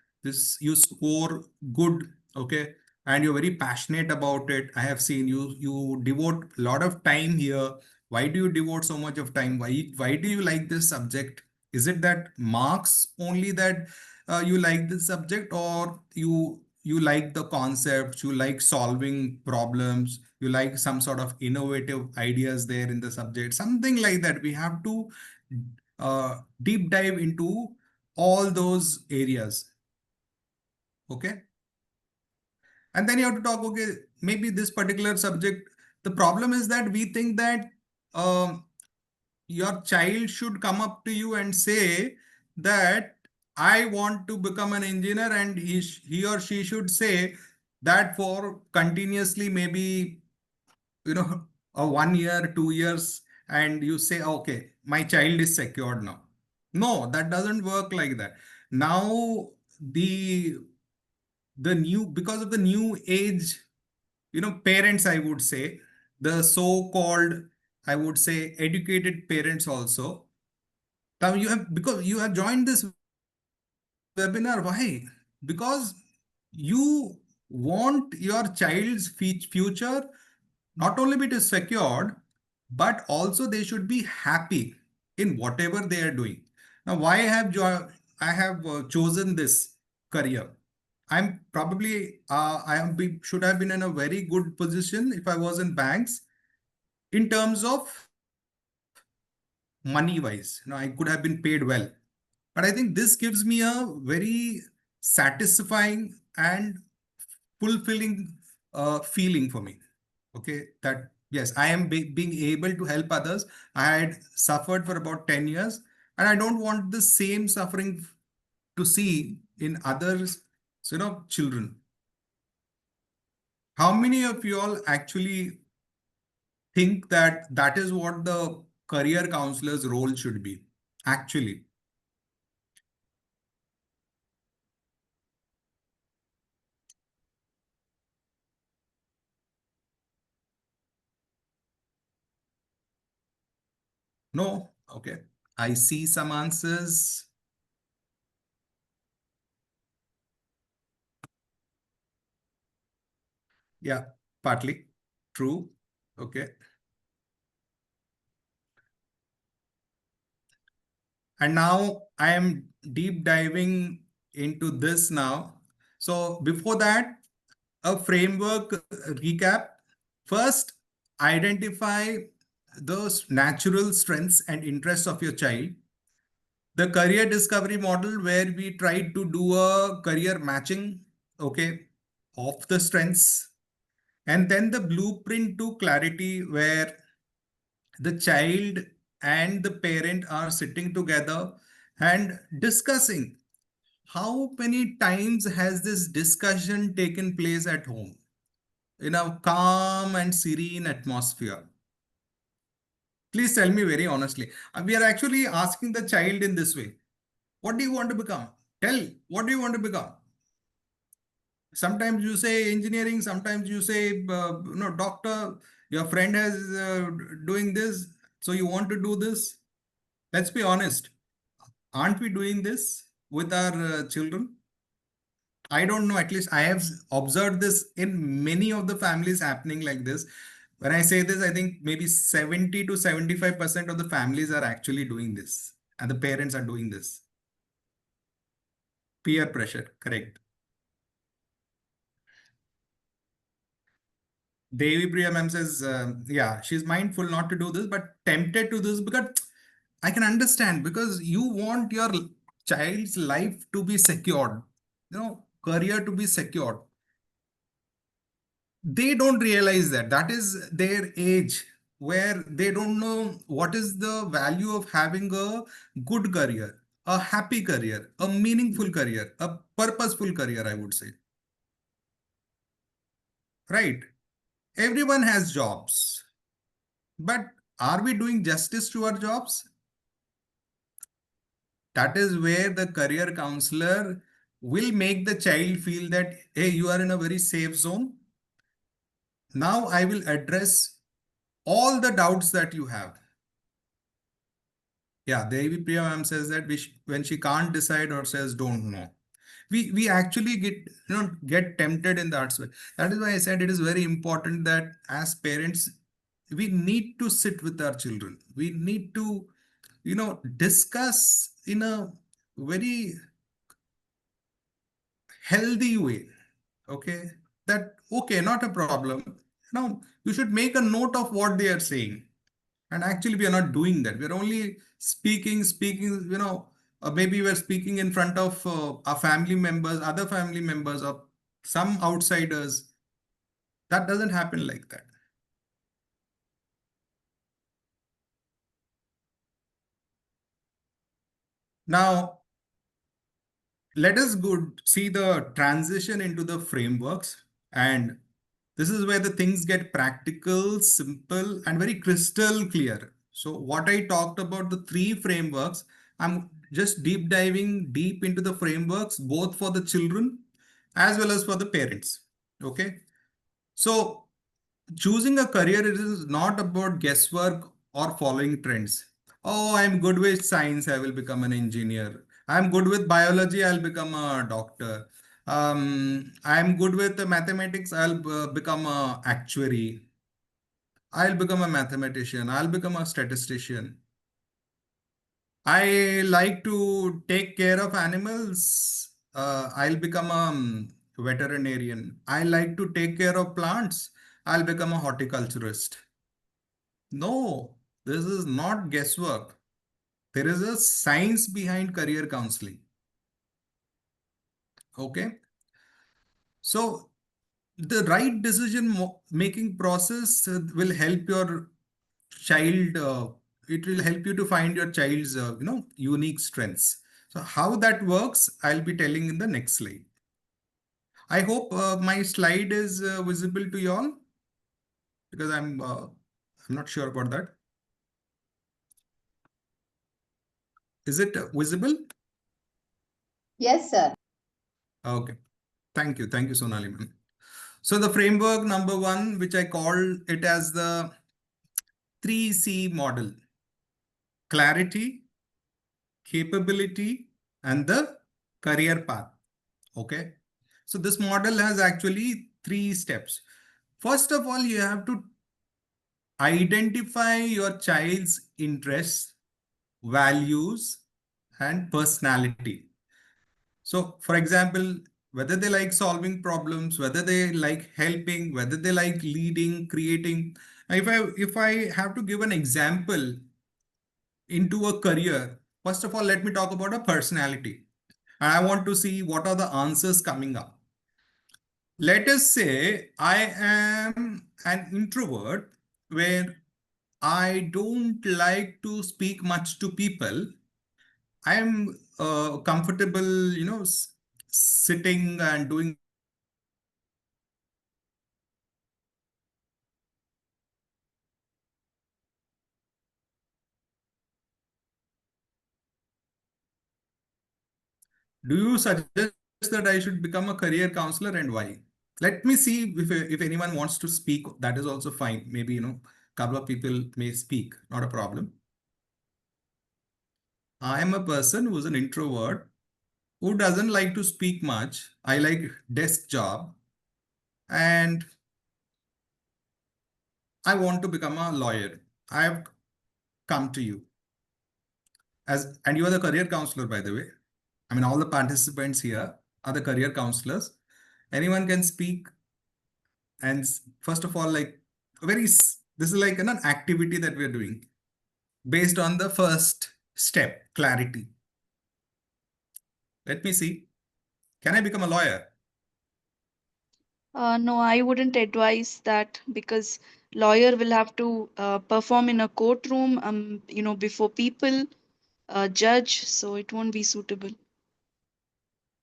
S2: You score good. Okay, and you're very passionate about it. I have seen you devote a lot of time here. Why do you devote so much of time? Why do you like this subject? Is it that marks only that you like this subject, or you like the concepts, you like solving problems, you like some sort of innovative ideas there in the subject, something like that. We have to deep dive into all those areas. Okay. And then you have to talk, okay, maybe this particular subject, the problem is that we think that your child should come up to you and say that I want to become an engineer, and he or she should say that for continuously maybe a 1 year, 2 years, and you say, okay, my child is secured now. No, that doesn't work like that. Now the new, because of the new age, parents, I would say, the so-called, I would say, educated parents also. Now because you have joined this webinar. Why? Because you want your child's future not only be secured, but also they should be happy in whatever they are doing. Now, why I have chosen this career? I'm probably should have been in a very good position if I was in banks in terms of money wise. I could have been paid well. But I think this gives me a very satisfying and fulfilling feeling for me. Okay, that yes, I am being able to help others. I had suffered for about 10 years, and I don't want the same suffering to see in others, children. How many of you all actually think that that is what the career counselor's role should be? Actually, no. Okay, I see some answers. Yeah, partly true. Okay. And now I am deep diving into this now. So before that, a framework recap. First, identify those natural strengths and interests of your child. The career discovery model, where we try to do a career matching, okay, of the strengths. And then the blueprint to clarity, where the child and the parent are sitting together and discussing how many times has this discussion taken place at home in a calm and serene atmosphere. Please tell me very honestly. We are actually asking the child in this way. What do you want to become? Tell, what do you want to become? Sometimes you say engineering, sometimes you say, doctor, your friend has doing this, so you want to do this. Let's be honest. Aren't we doing this with our children? I don't know. At least I have observed this in many of the families happening like this. When I say this, I think maybe 70 to 75% of the families are actually doing this, and the parents are doing this. Peer pressure, correct. Devi Priya ma'am says, yeah, she's mindful not to do this, but tempted to this because I can understand, because you want your child's life to be secured, career to be secured. They don't realize that that is their age, where they don't know what is the value of having a good career, a happy career, a meaningful career, a purposeful career, I would say. Right? Everyone has jobs, but are we doing justice to our jobs? That is where the career counselor will make the child feel that, hey, you are in a very safe zone. Now I will address all the doubts that you have. Yeah, Devi Priya ma'am says that when she can't decide or says don't know, we actually get tempted in that way. That is why I said it is very important that as parents we need to sit with our children. We need to discuss in a very healthy way. Okay, that okay, not a problem. Now you should make a note of what they are saying. And actually, we are not doing that. We're only speaking, maybe we're speaking in front of our family members, other family members, or some outsiders. That doesn't happen like that. Now, let us see the transition into the frameworks. And this is where the things get practical, simple, and very crystal clear. So what I talked about the three frameworks, I'm just deep diving deep into the frameworks, both for the children as well as for the parents. Okay. So choosing a career, it is not about guesswork or following trends. Oh, I'm good with science, I will become an engineer. I'm good with biology, I'll become a doctor. I'm good with the mathematics, I'll become a actuary. I'll become a mathematician, I'll become a statistician. I like to take care of animals. I'll become a veterinarian. I like to take care of plants. I'll become a horticulturist. No, this is not guesswork. There is a science behind career counseling. Okay. So the right decision making process will help your child. It will help you to find your child's, unique strengths. So how that works, I'll be telling in the next slide. I hope my slide is visible to you all, because I'm not sure about that. Is it visible?
S7: Yes, sir.
S2: Okay. Thank you. Thank you, Sonali ma'am. So the framework number one, which I call it as the 3C model: clarity, capability, and the career path. Okay. So this model has actually 3 steps. First of all, you have to identify your child's interests, values, and personality. So, for example, whether they like solving problems, whether they like helping, whether they like leading, creating. If I have to give an example into a career, first of all, let me talk about a personality. And I want to see what are the answers coming up. Let us say I am an introvert where I don't like to speak much to people. I am comfortable, sitting and doing. Do you suggest that I should become a career counselor, and why? Let me see if anyone wants to speak. That is also fine. Maybe, couple of people may speak, not a problem. I am a person who's an introvert who doesn't like to speak much. I like desk job, and I want to become a lawyer. I have come to you and you are the career counselor, by the way. I mean, all the participants here are the career counselors. Anyone can speak. And first of all, like this is like an activity that we're doing based on the first step, clarity. Let me see. Can I become a lawyer?
S8: No, I wouldn't advise that because lawyer will have to perform in a courtroom, before people, judge, so it won't be suitable.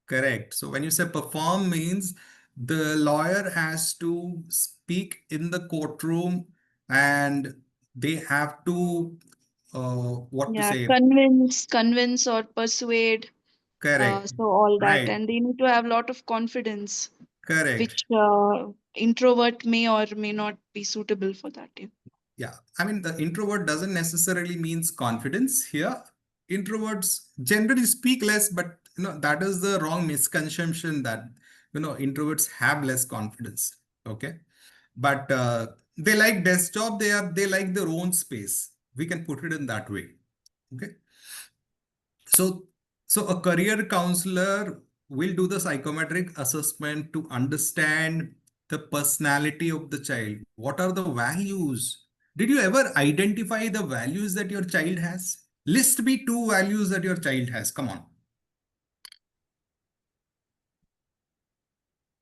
S2: Correct. So when you say perform means the lawyer has to speak in the courtroom, and they have to, what to
S8: Yeah,
S2: say?
S8: convince or persuade.
S2: Correct.
S8: So all that,
S2: Right.
S8: and they need to have a lot of confidence,
S2: Correct.
S8: which introvert may or may not be suitable for that. Yeah.
S2: Yeah. I mean, the introvert doesn't necessarily means confidence here. Introverts generally speak less, but that is the wrong misconception that introverts have less confidence. Okay. But they like desk job, they like their own space. We can put it in that way. Okay. So, so a career counselor will do the psychometric assessment to understand the personality of the child. What are the values? Did you ever identify the values that your child has? List me 2 values that your child has. Come on.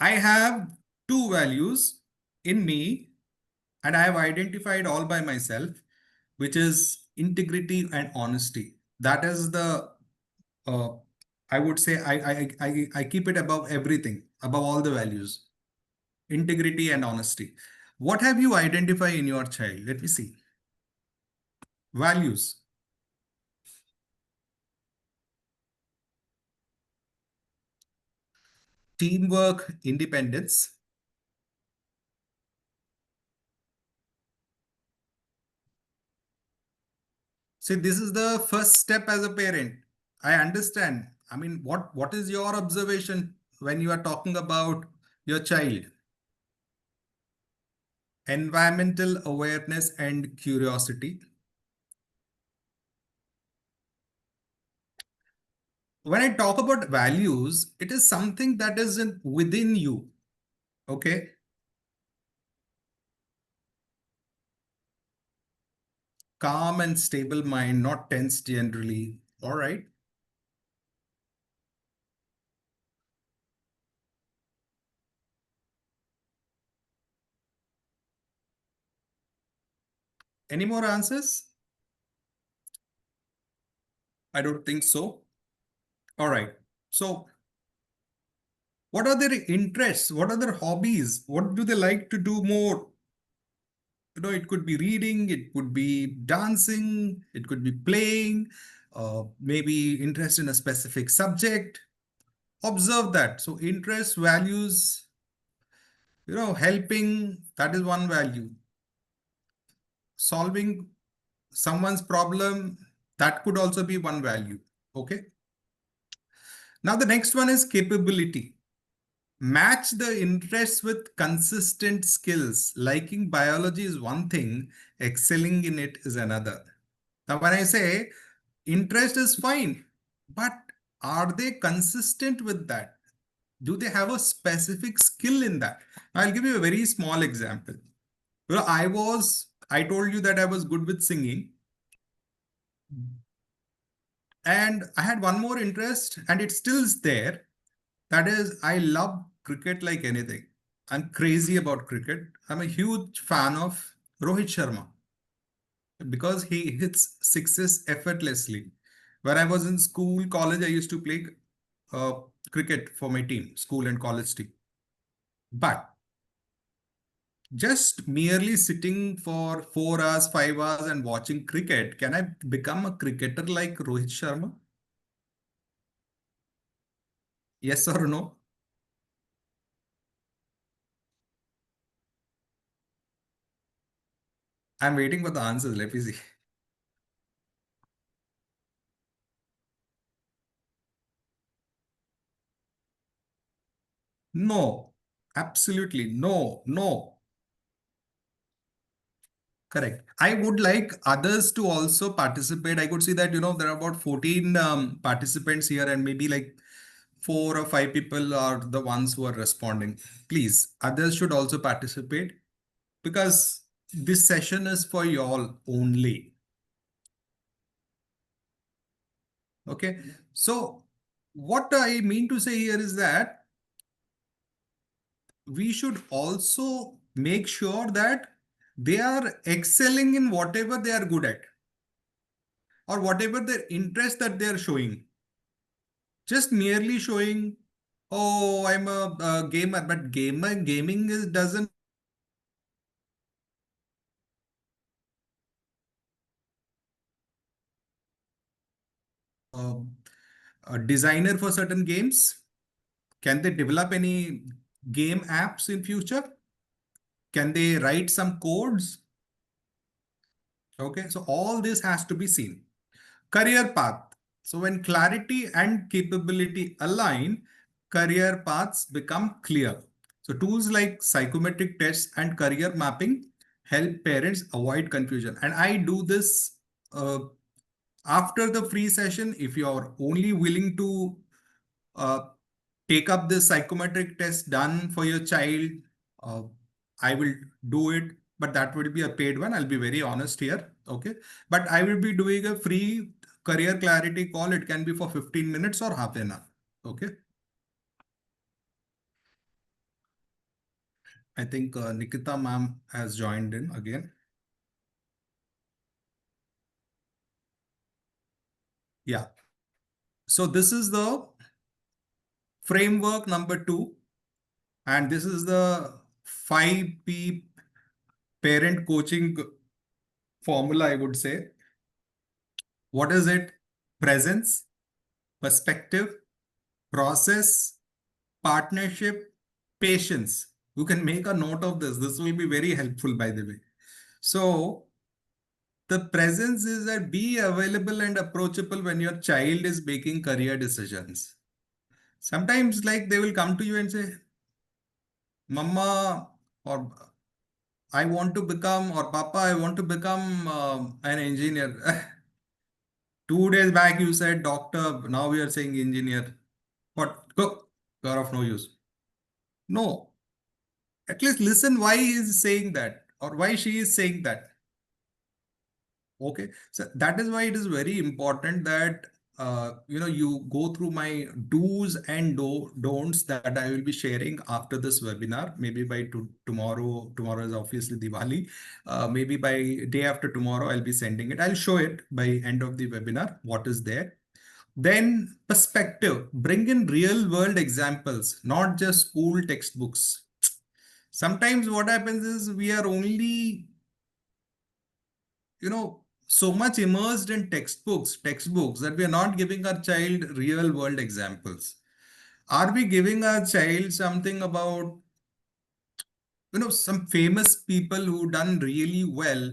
S2: I have 2 values in me, and I have identified all by myself, which is integrity and honesty. That is the uh, I would say I keep it above everything, above all the values, integrity and honesty. What have you identified in your child? Let me see. Values. Teamwork, independence. See, this is the first step as a parent. I understand. I mean, what is your observation when you are talking about your child? Environmental awareness and curiosity. When I talk about values, it is something that is within you. Okay. Calm and stable mind, not tense generally. All right. Any more answers? I don't think so. All right. So, what are their interests? What are their hobbies? What do they like to do more? It could be reading, it could be dancing, it could be playing, maybe interest in a specific subject. Observe that. So, interest, values, helping, that is one value. Solving someone's problem, that could also be one value. Okay. Now, the next one is capability. Match the interests with consistent skills. Liking biology is one thing, excelling in it is another. Now, when I say interest is fine, but are they consistent with that? Do they have a specific skill in that? I'll give you a very small example. Well, I told you that I was good with singing. And I had one more interest, and it still is there. That is, I love cricket like anything. I'm crazy about cricket. I'm a huge fan of Rohit Sharma because he hits sixes effortlessly. When I was in school, college, I used to play uh, cricket for my team, school and college team. But just merely sitting for 4 hours, 5 hours and watching cricket, can I become a cricketer like Rohit Sharma? Yes or no? I'm waiting for the answers. Let me see. No, absolutely no, no. Correct. I would like others to also participate. I could see that, there are about 14 participants here and maybe like 4 or 5 people are the ones who are responding. Please, others should also participate because this session is for y'all only. Okay. So what I mean to say here is that we should also make sure that they are excelling in whatever they are good at or whatever their interest that they are showing. Just merely showing, oh, I'm a gamer, but gaming doesn't uh, a designer for certain games. Can they develop any game apps in future? Can they write some codes? Okay, so all this has to be seen. Career path. So when clarity and capability align, career paths become clear. So tools like psychometric tests and career mapping help parents avoid confusion. And I do this uh, after the free session. If you are only willing to uh, take up this psychometric test done for your child, uh, I will do it, but that will be a paid one. I'll be very honest here. Okay. But I will be doing a free career clarity call. It can be for 15 minutes or half an hour. Okay. I think Nikita ma'am has joined in again. Yeah. So this is the framework number 2. And this is the 5P parent coaching formula, I would say. What is it? Presence, perspective, process, partnership, patience. You can make a note of this. This will be very helpful, by the way. So the presence is that be available and approachable when your child is making career decisions. Sometimes, like they will come to you and say, Mama, or I want to become, or Papa, I want to become an engineer. 2 days back, you said doctor. Now we are saying engineer. What? Go. You're of no use. No. At least listen why he is saying that or why she is saying that. Okay, so that is why it is very important that you go through my do's and don'ts that I will be sharing after this webinar. Maybe by tomorrow. Tomorrow is obviously Diwali. Maybe by day after tomorrow, I'll be sending it. I'll show it by end of the webinar what is there. Then perspective. Bring in real world examples, not just school textbooks. Sometimes what happens is we are only so much immersed in textbooks that we are not giving our child real world examples. Are we giving our child something about some famous people who done really well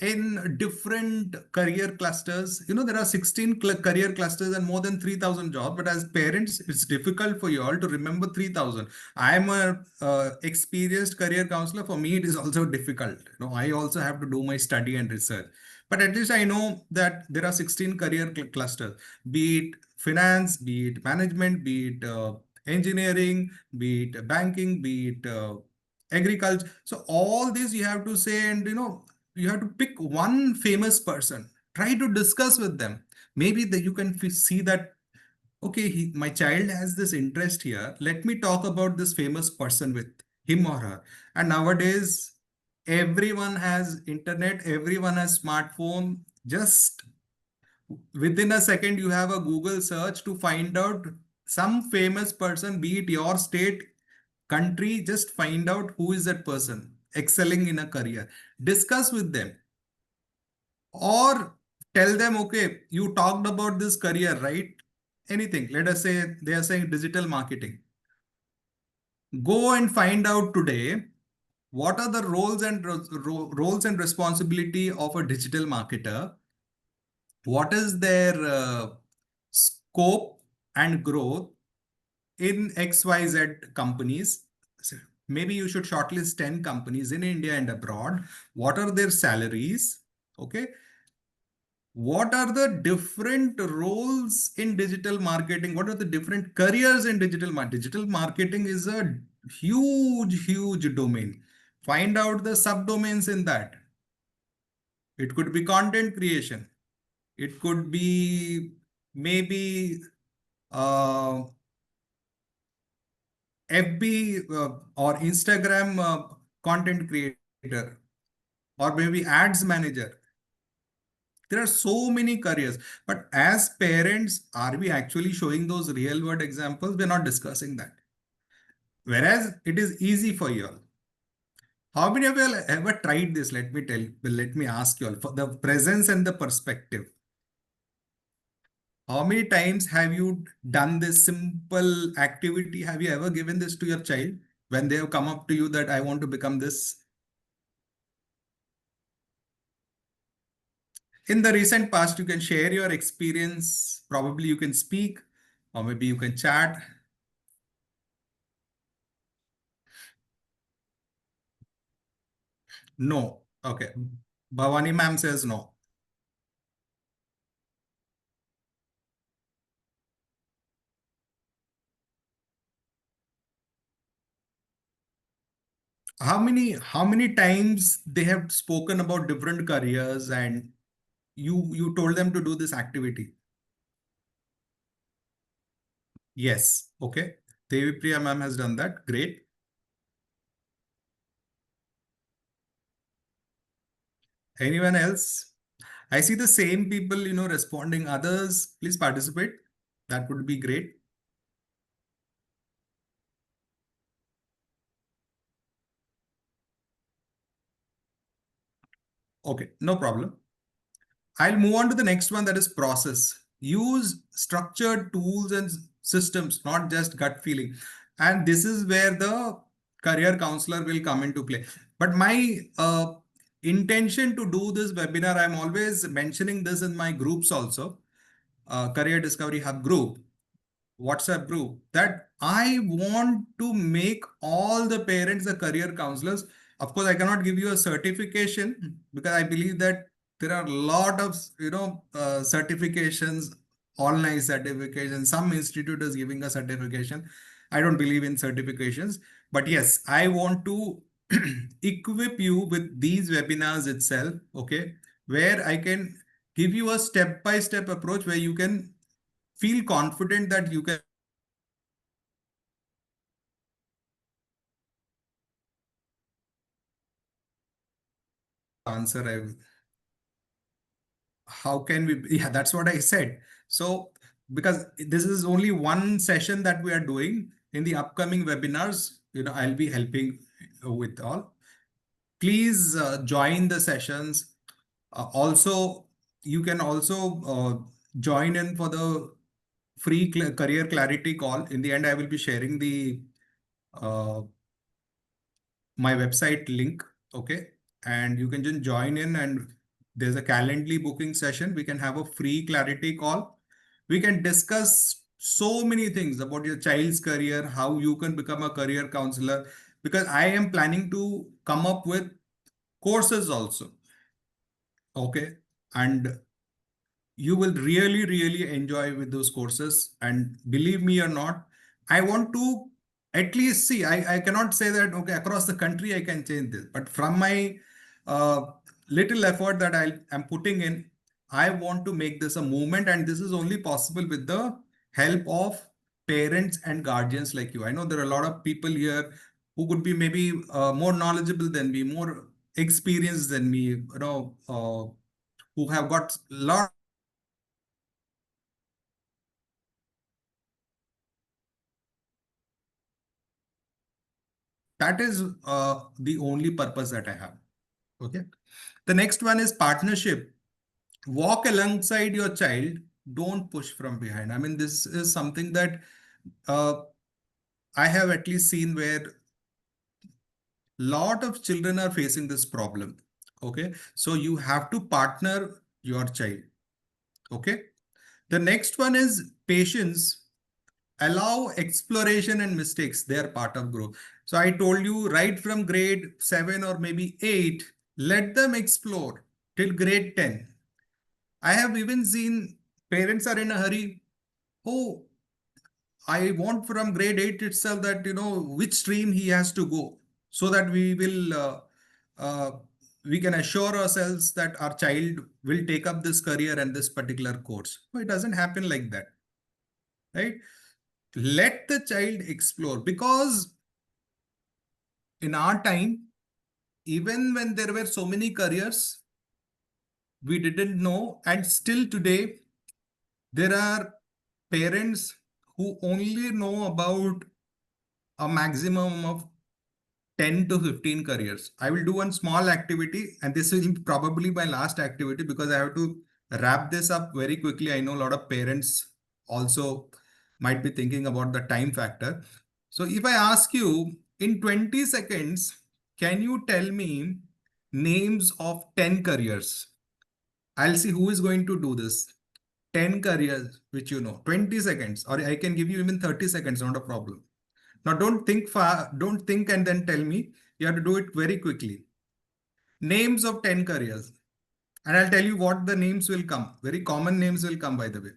S2: in different career clusters? There are 16 career clusters and more than 3,000 jobs, but as parents it's difficult for you all to remember 3,000. I am a experienced career counselor. For me it is also difficult. I also have to do my study and research, but at least I know that there are 16 career clusters, be it finance, be it management, be it engineering, be it banking, be it agriculture. So all this you have to say, and you have to pick one famous person, try to discuss with them. Maybe that you can see that, okay, my child has this interest here, let me talk about this famous person with him or her. And nowadays everyone has internet, everyone has smartphone. Just within a second you have a Google search to find out some famous person, be it your state, country. Just find out who is that person excelling in a career, discuss with them, or tell them, okay, you talked about this career, right? Anything, let us say they are saying digital marketing. Go and find out today what are the roles and responsibility of a digital marketer. What is their scope and growth in XYZ companies? So maybe you should shortlist 10 companies in India and abroad. What are their salaries? Okay. What are the different roles in digital marketing? What are the different careers in digital marketing? Digital marketing is a huge domain. Find out the subdomains in that. It could be content creation. It could be maybe uh, FB or Instagram content creator, or maybe ads manager. There are so many careers, but as parents, are we actually showing those real world examples? We're not discussing that. Whereas it is easy for you all. How many of you all ever tried this? Let me ask you all for the presence and the perspective. How many times have you done this simple activity? Have you ever given this to your child when they have come up to you that I want to become this? In the recent past, you can share your experience. Probably you can speak, or maybe you can chat. No. Okay. Bhavani ma'am says no. How many times they have spoken about different careers and you told them to do this activity? Yes. Okay. Devi Priya ma'am has done that. Great. Anyone else? I see the same people, responding. Others, please participate. That would be great. Okay, no problem. I'll move on to the next one, that is process. Use structured tools and systems, not just gut feeling. And this is where the career counselor will come into play. But my intention to do this webinar, I'm always mentioning this in my groups also, Career Discovery Hub group, WhatsApp group, that I want to make all the parents the career counselors. Of course, I cannot give you a certification because I believe that there are a lot of certifications, online certifications. Some institute is giving a certification. I don't believe in certifications, but yes, I want to equip you with these webinars itself. Okay, where I can give you a step-by-step approach where you can feel confident that you can answer. How can we? Yeah, that's what I said. So, because this is only one session that we are doing, in the upcoming webinars, I'll be helping with all. Please join the sessions. Also, you can also join in for the free career clarity call. In the end, I will be sharing the uh, my website link. Okay, and you can just join in, and there's a Calendly booking session. We can have a free clarity call. We can discuss so many things about your child's career, how you can become a career counselor, because I am planning to come up with courses also. Okay, and you will really, really enjoy with those courses. And believe me or not, I want to at least see, I cannot say that, okay, across the country, I can change this. But from my uh, little effort that I am putting in, I want to make this a movement. And this is only possible with the help of parents and guardians like you. I know there are a lot of people here who could be maybe more knowledgeable than me, more experienced than me, who have got a lot. That is the only purpose that I have. Okay. The next one is partnership. Walk alongside your child. Don't push from behind. I mean, this is something that I have at least seen where lot of children are facing this problem. Okay. So you have to partner your child. Okay. The next one is patience. Allow exploration and mistakes. They are part of growth. So I told you right from grade 7 or maybe 8, let them explore till grade 10. I have even seen parents are in a hurry. Oh, I want from grade 8 itself that, which stream he has to go, so that uh, we can assure ourselves that our child will take up this career and this particular course. No, it doesn't happen like that, right? Let the child explore, because in our time, even when there were so many careers, we didn't know. And still today, there are parents who only know about a maximum of 10 to 15 careers. I will do one small activity, and this is probably my last activity because I have to wrap this up very quickly. I know a lot of parents also might be thinking about the time factor. So if I ask you in 20 seconds, can you tell me names of 10 careers? I'll see who is going to do this. 10 careers which 20 seconds, or I can give you even 30 seconds, not a problem. Now don't think far, don't think and then tell me. You have to do it very quickly. Names of 10 careers. And I'll tell you what the names will come. Very common names will come, by the way.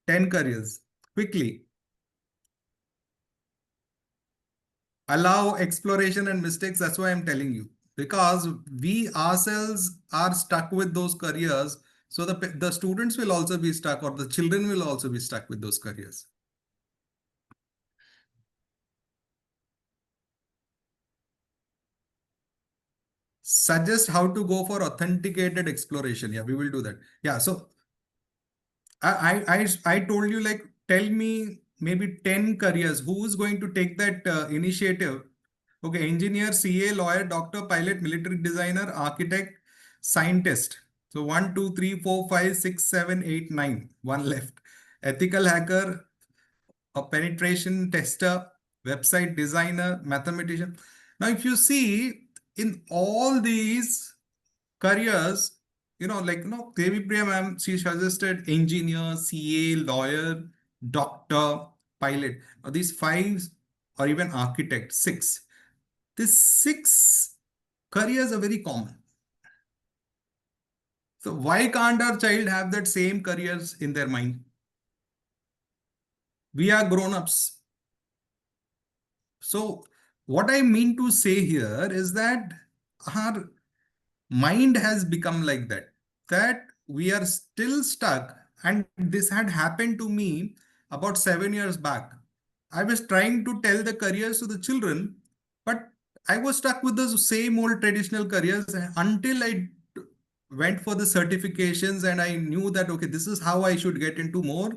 S2: 10 careers. Quickly. Allow exploration and mistakes. That's why I'm telling you. Because we ourselves are stuck with those careers. So the students will also be stuck, or the children will also be stuck with those careers. Suggest how to go for authenticated exploration. Yeah, we will do that. Yeah, so I told you, like, tell me maybe 10 careers. Who is going to take that initiative? Okay, engineer, CA, lawyer, doctor, pilot, military designer, architect, scientist. So 1, 2, 3, 4, 5, 6, 7, 8, 9. One left. Ethical hacker, a penetration tester, website designer, mathematician. Now, if you see in all these careers, Devi Priya ma'am, she suggested engineer, CA, lawyer, doctor, pilot. Now, these five, or even architect, six. These six careers are very common. So why can't our child have that same careers in their mind? We are grown-ups. So what I mean to say here is that our mind has become like that we are still stuck. And this had happened to me about 7 years back. I was trying to tell the careers to the children, but I was stuck with the same old traditional careers until I went for the certifications and I knew that, okay, this is how I should get into more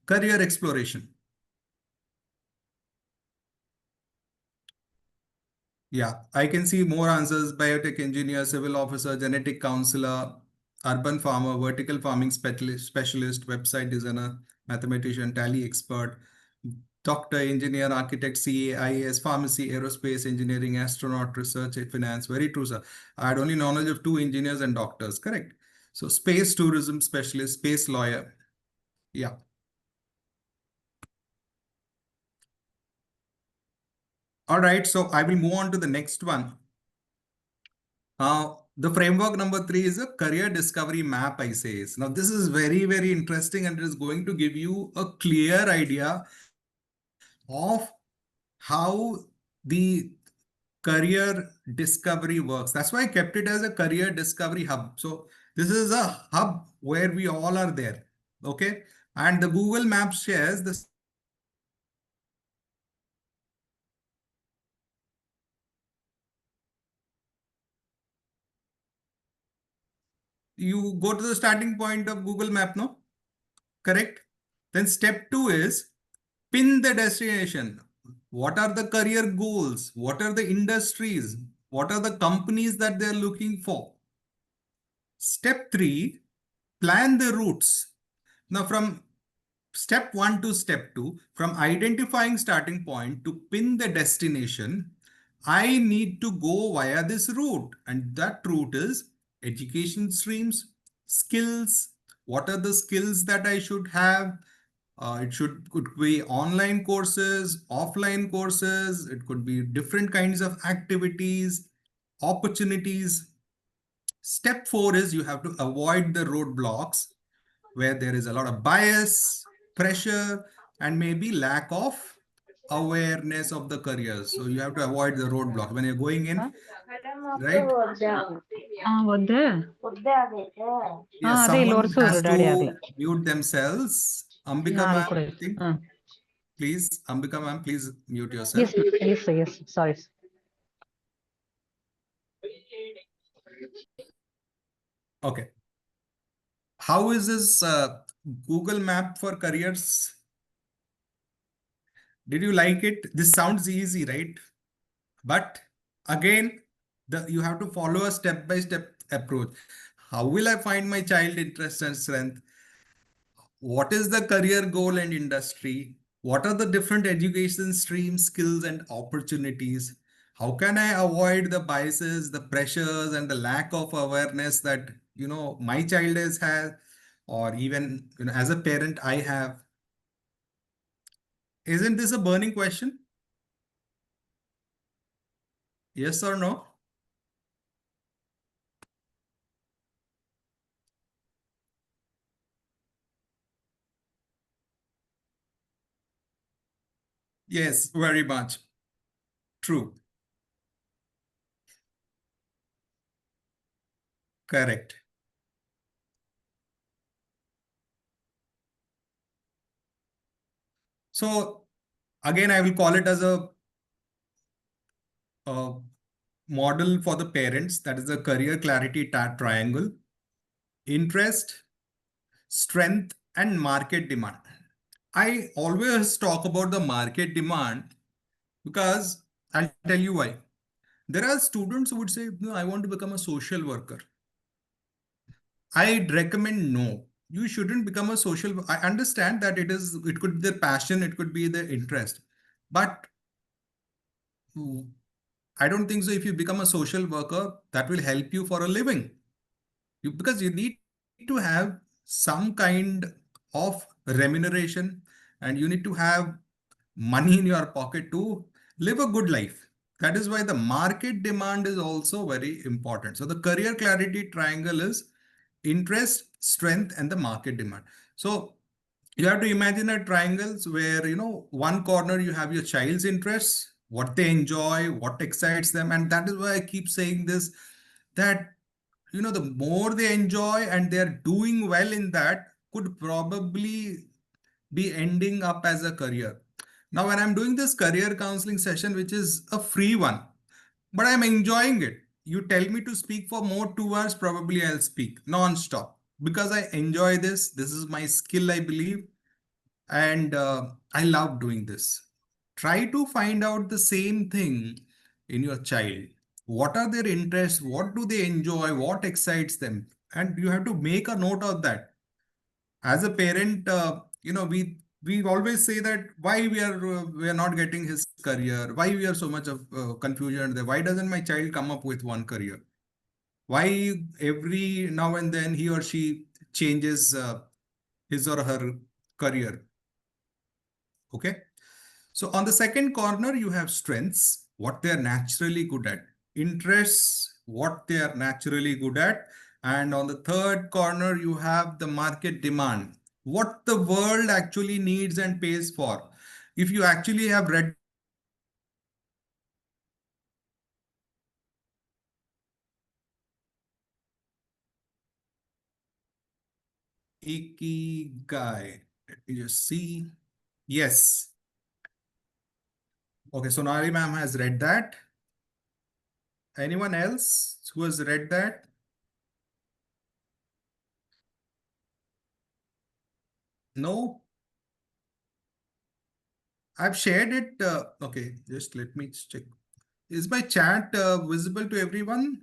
S2: career exploration. Yeah, I can see more answers. Biotech engineer, civil officer, genetic counselor, urban farmer, vertical farming specialist, website designer, mathematician, tally expert, doctor, engineer, architect, CA, IAS, pharmacy, aerospace, engineering, astronaut, research, finance. Very true, sir. I had only knowledge of 2 engineers and doctors. Correct. So space tourism specialist, space lawyer. Yeah. All right. So I will move on to the next one. The framework number 3 is a career discovery map, I say. Now, this is very, very interesting and it is going to give you a clear idea of how the career discovery works. That's why I kept it as a career discovery hub. So this is a hub where we all are there. Okay. And the Google Maps shares this. You go to the starting point of Google Map, no? Correct. Then step 2 is pin the destination. What are the career goals? What are the industries? What are the companies that they're looking for? Step 3, plan the routes. Now, from step 1 to step 2, from identifying starting point to pin the destination, I need to go via this route. And that route is education streams, skills. What are the skills that I should have? Could be online courses, offline courses. It could be different kinds of activities, opportunities. Step 4 is you have to avoid the roadblocks where there is a lot of bias, pressure, and maybe lack of awareness of the careers. So you have to avoid the roadblock when you're going in, right? Yes, someone has to mute themselves. Ambika ma'am, I think. Please, Ambika ma'am, please mute yourself.
S9: Yes, sorry.
S2: Okay. How is this Google Map for careers? Did you like it? This sounds easy, right? But again, you have to follow a step-by-step approach. How will I find my child interest and strength? What is the career goal and industry? What are the different education streams, skills, and opportunities? How can I avoid the biases, the pressures, and the lack of awareness that my child has had, or even as a parent I have? Isn't this a burning question? Yes or no? Yes, very much. True. Correct. So again, I will call it as a model for the parents. That is the career clarity triangle: interest, strength, and market demand. I always talk about the market demand because I'll tell you why. There are students who would say, no, I want to become a social worker. I'd recommend no. You shouldn't become a social. I understand that it could be their passion, it could be their interest, but I don't think so. If you become a social worker, that will help you for a living. Because you need to have some kind of remuneration, and you need to have money in your pocket to live a good life. That is why the market demand is also very important. So the career clarity triangle is interest, strength, and the market demand. So you have to imagine a triangles where, one corner you have your child's interests, what they enjoy, what excites them. And that is why I keep saying this, that the more they enjoy and they're doing well in that, could probably be ending up as a career. Now, when I'm doing this career counseling session, which is a free one, but I'm enjoying it. You tell me to speak for more 2 hours, probably I'll speak non-stop because I enjoy this. This is my skill, I believe. And I love doing this. Try to find out the same thing in your child. What are their interests? What do they enjoy? What excites them? And you have to make a note of that. As a parent, we always say that why we are not getting his career, why we are so much of confusion there. Why doesn't my child come up with one career? Why every now and then he or she changes his or her career? Okay. So on the second corner, you have strengths, what they are naturally good at, interests, what they are naturally good at. And on the third corner, you have the market demand, what the world actually needs and pays for. If you actually have read Ikigai, let me just see. Yes. Okay, Sonali ma'am has read that. Anyone else who has read that? No? I've shared it. Okay, just let me check. Is my chat visible to everyone?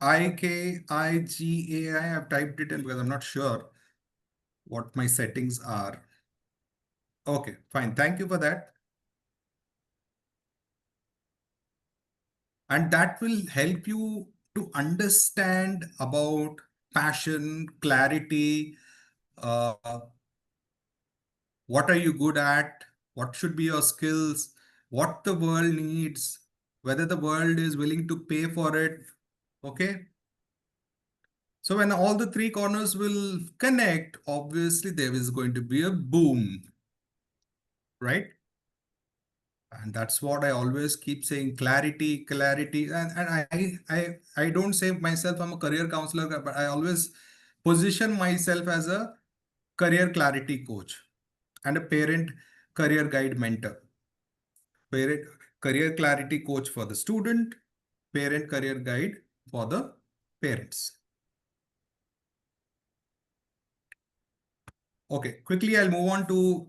S2: IKIGAI. I've typed it in because I'm not sure what my settings are. Okay, fine. Thank you for that. And that will help you to understand about passion, clarity, uh, what are you good at, what should be your skills, what the world needs, whether the world is willing to pay for it. Okay. So when all the three corners will connect, obviously there is going to be a boom, right? And that's what I always keep saying, clarity, clarity. And I don't say myself I'm a career counselor, but I always position myself as a career clarity coach and a parent career guide mentor. Parent career clarity coach for the student, parent career guide for the parents. Okay, quickly I'll move on to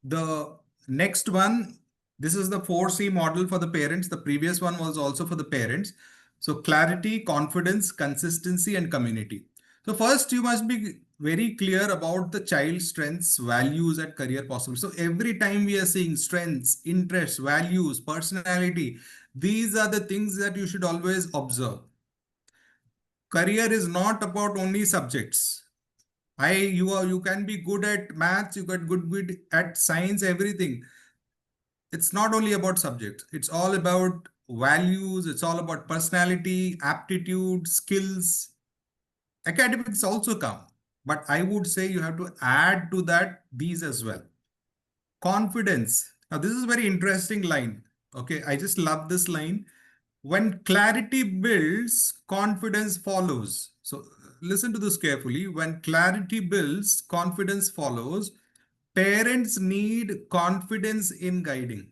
S2: the next one. This is the 4C model for the parents. The previous one was also for the parents. So clarity, confidence, consistency, and community. So first you must be very clear about the child's strengths, values, and career possible. So every time we are seeing strengths, interests, values, personality, these are the things that you should always observe. Career is not about only subjects. You can be good at maths, you get good at science, everything. It's not only about subjects, it's all about values, it's all about personality, aptitude, skills. Academics also come, but I would say you have to add to that these as well. Confidence. Now this is a very interesting line. Okay, I just love this line. When clarity builds, confidence follows. So listen to this carefully. When clarity builds, confidence follows. Parents need confidence in guiding.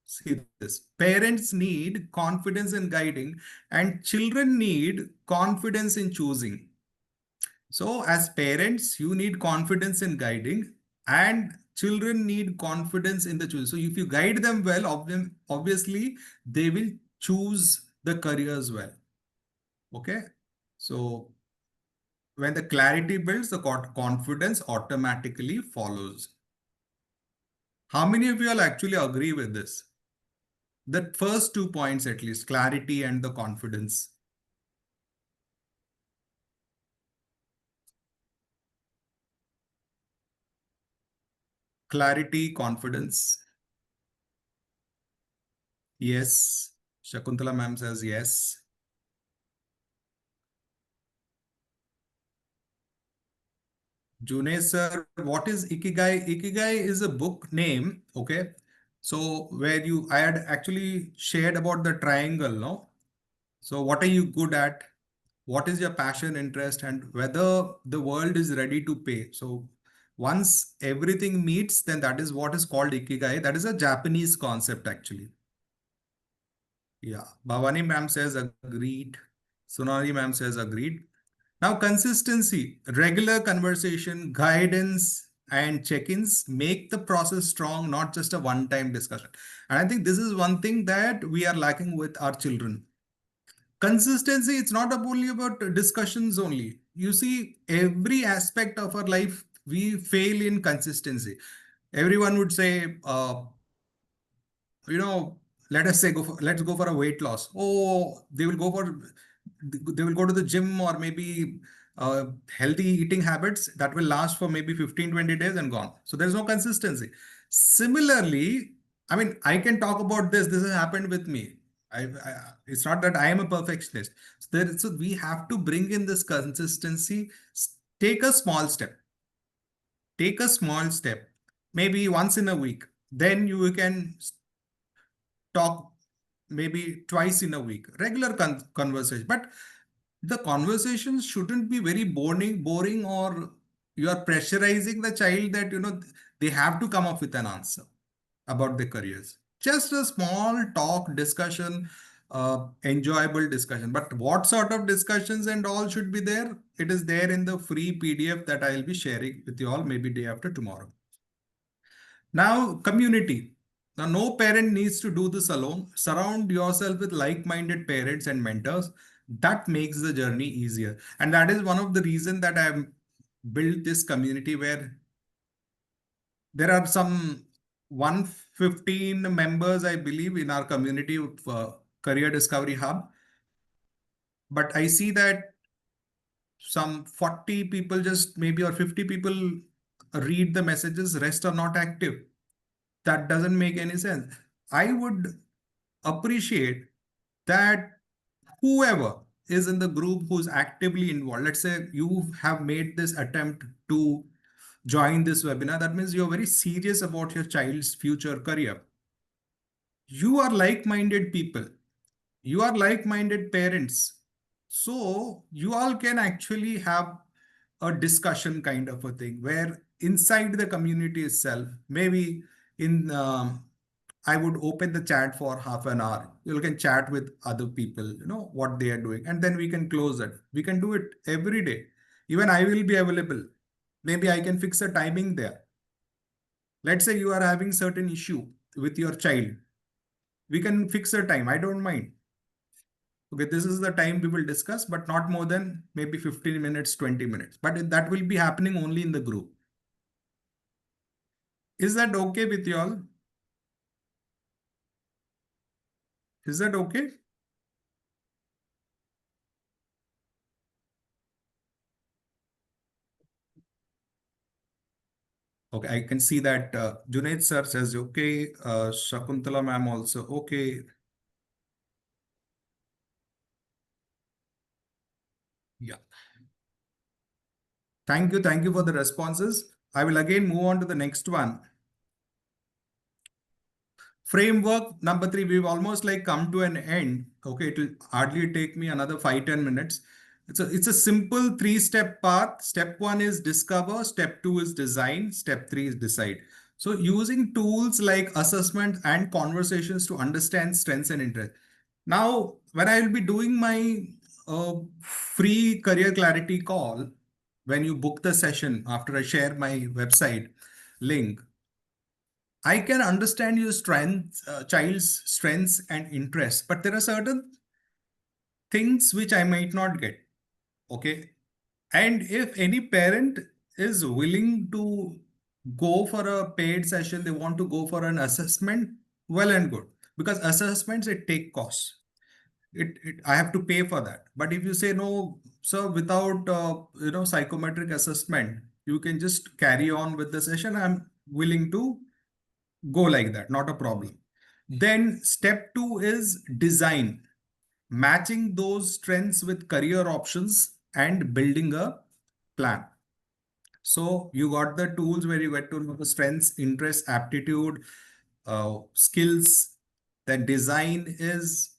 S2: See this. Parents need confidence in guiding, and children need confidence in choosing. So as parents, you need confidence in guiding, and children need confidence in the choice. So if you guide them well, obviously they will choose the careers well. Okay. So when the clarity builds, the confidence automatically follows. How many of you all actually agree with this? The first 2 points, at least, clarity and the confidence. Clarity, confidence. Yes. Shakuntala ma'am says yes. Junaid sir, what is Ikigai? Ikigai is a book name, okay? So where I had actually shared about the triangle, no? So what are you good at? What is your passion, interest, and whether the world is ready to pay? So once everything meets, then that is what is called Ikigai. That is a Japanese concept actually. Yeah, Bhavani ma'am says agreed. Sonali ma'am says agreed. Now, consistency, regular conversation, guidance, and check-ins make the process strong, not just a one-time discussion. And I think this is one thing that we are lacking with our children. Consistency, it's not only about discussions only. You see, every aspect of our life, we fail in consistency. Everyone would say, you know, let us say let's go for a weight loss. Oh, they will go to the gym, or maybe healthy eating habits that will last for maybe 15-20 days and gone. So there's no consistency. Similarly, I mean, I can talk about this has happened with me. It's not that I am a perfectionist. So we have to bring in this consistency. Take a small step. Take a small step, maybe once in a week. Then you can talk maybe twice in a week, regular conversation. But the conversations shouldn't be very boring, or you are pressurizing the child that, they have to come up with an answer about their careers. Just a small talk, discussion, enjoyable discussion. But what sort of discussions and all should be there? It is there in the free PDF that I'll be sharing with you all maybe day after tomorrow. Now, community. Now, no parent needs to do this alone. Surround yourself with like-minded parents and mentors. That makes the journey easier. And that is one of the reasons that I've built this community, where there are some 115 members, I believe, in our community of Career Discovery Hub. But I see that some 40 people just maybe, or 50 people read the messages, rest are not active. That doesn't make any sense. I would appreciate that whoever is in the group who's actively involved, let's say you have made this attempt to join this webinar, that means you're very serious about your child's future career. You are like-minded people. You are like-minded parents. So you all can actually have a discussion kind of a thing, where inside the community itself, maybe in I would open the chat for half an hour. You can chat with other people, what they are doing, and then we can close it. We can do it every day. Even I will be available. Maybe I can fix a timing there. Let's say you are having certain issue with your child. We can fix a time. I don't mind. Okay, this is the time we will discuss, but not more than maybe 15 minutes, 20 minutes. But that will be happening only in the group. Is that okay with you all? Is that okay? Okay, I can see that Junaid sir says okay. Shakuntala ma'am also okay. Yeah. Thank you. Thank you for the responses. I will again move on to the next one. Framework number 3, we've almost like come to an end. Okay, it will hardly take me another 5-10 minutes. It's a simple 3-step path. Step 1 is discover, step 2 is design, step 3 is decide. So using tools like assessment and conversations to understand strengths and interests. Now, when I will be doing my free career clarity call, when you book the session after I share my website link, I can understand your strengths, child's strengths and interests, but there are certain things which I might not get. Okay. And if any parent is willing to go for a paid session, they want to go for an assessment, well and good. Because assessments, it take costs. I have to pay for that. But if you say no, sir, without psychometric assessment, you can just carry on with the session. I'm willing to go like that, not a problem. Then step 2 is design, matching those strengths with career options and building a plan. So you got the tools where you get to know the strengths, interests, aptitude, skills. Then design is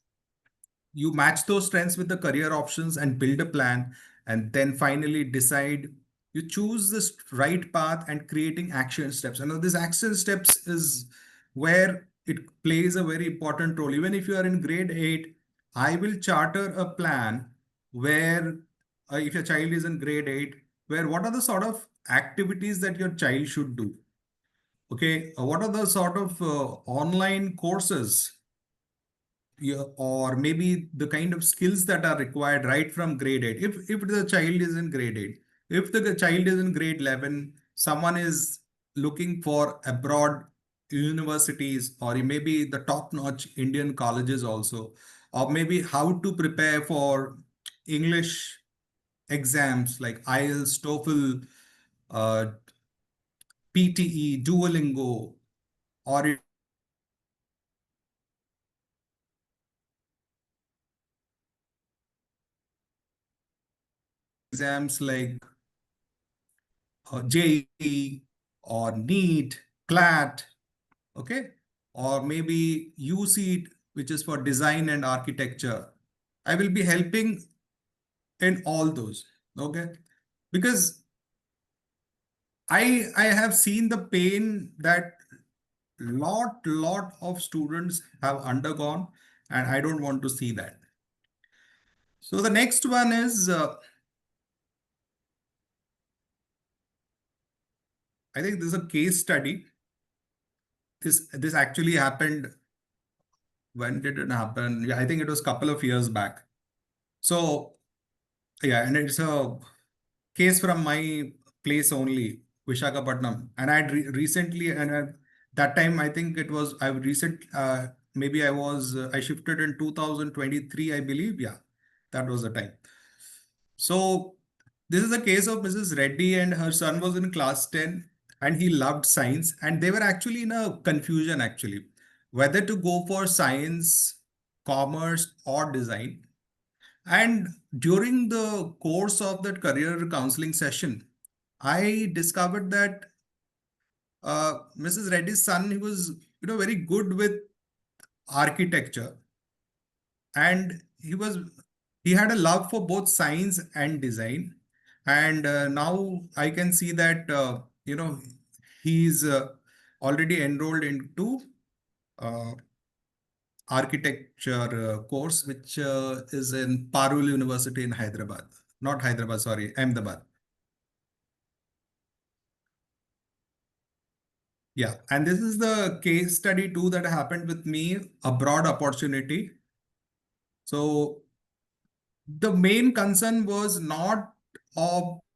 S2: you match those strengths with the career options and build a plan, and then finally decide. You choose this right path and creating action steps. And this action steps is where it plays a very important role. Even if you are in grade 8, I will charter a plan where if your child is in grade 8, where what are the sort of activities that your child should do. Okay, what are the sort of online courses, or maybe the kind of skills that are required right from grade 8. If the child is in grade 8, if the child is in grade 11, someone is looking for abroad universities, or maybe the top-notch Indian colleges also, or maybe how to prepare for English exams like IELTS, TOEFL, uh, PTE, Duolingo, or exams like JEE or NEET, CLAT, okay, or maybe USEET, which is for design and architecture. I will be helping in all those, okay, because I have seen the pain that lot of students have undergone, and I don't want to see that. So the next one is I think this is a case study. This actually happened. When did it happen? Yeah, I think it was a couple of years back. So yeah, and it's a case from my place only, Vishakhapatnam. And I recently, and that time I think it was I recent maybe I shifted in 2023, I believe. Yeah, that was the time. So this is a case of Mrs. Reddy, and her son was in class 10 and he loved science, and they were actually in a confusion actually whether to go for science, commerce, or design. And during the course of that career counseling session, I discovered that Mrs. Reddy's son, he was very good with architecture, and he had a love for both science and design. And now I can see that he's already enrolled into uh, architecture course, which is in Parul University in Hyderabad. Not Hyderabad, sorry, Ahmedabad. Yeah, and this is the case study too that happened with me, a broad opportunity. So the main concern was not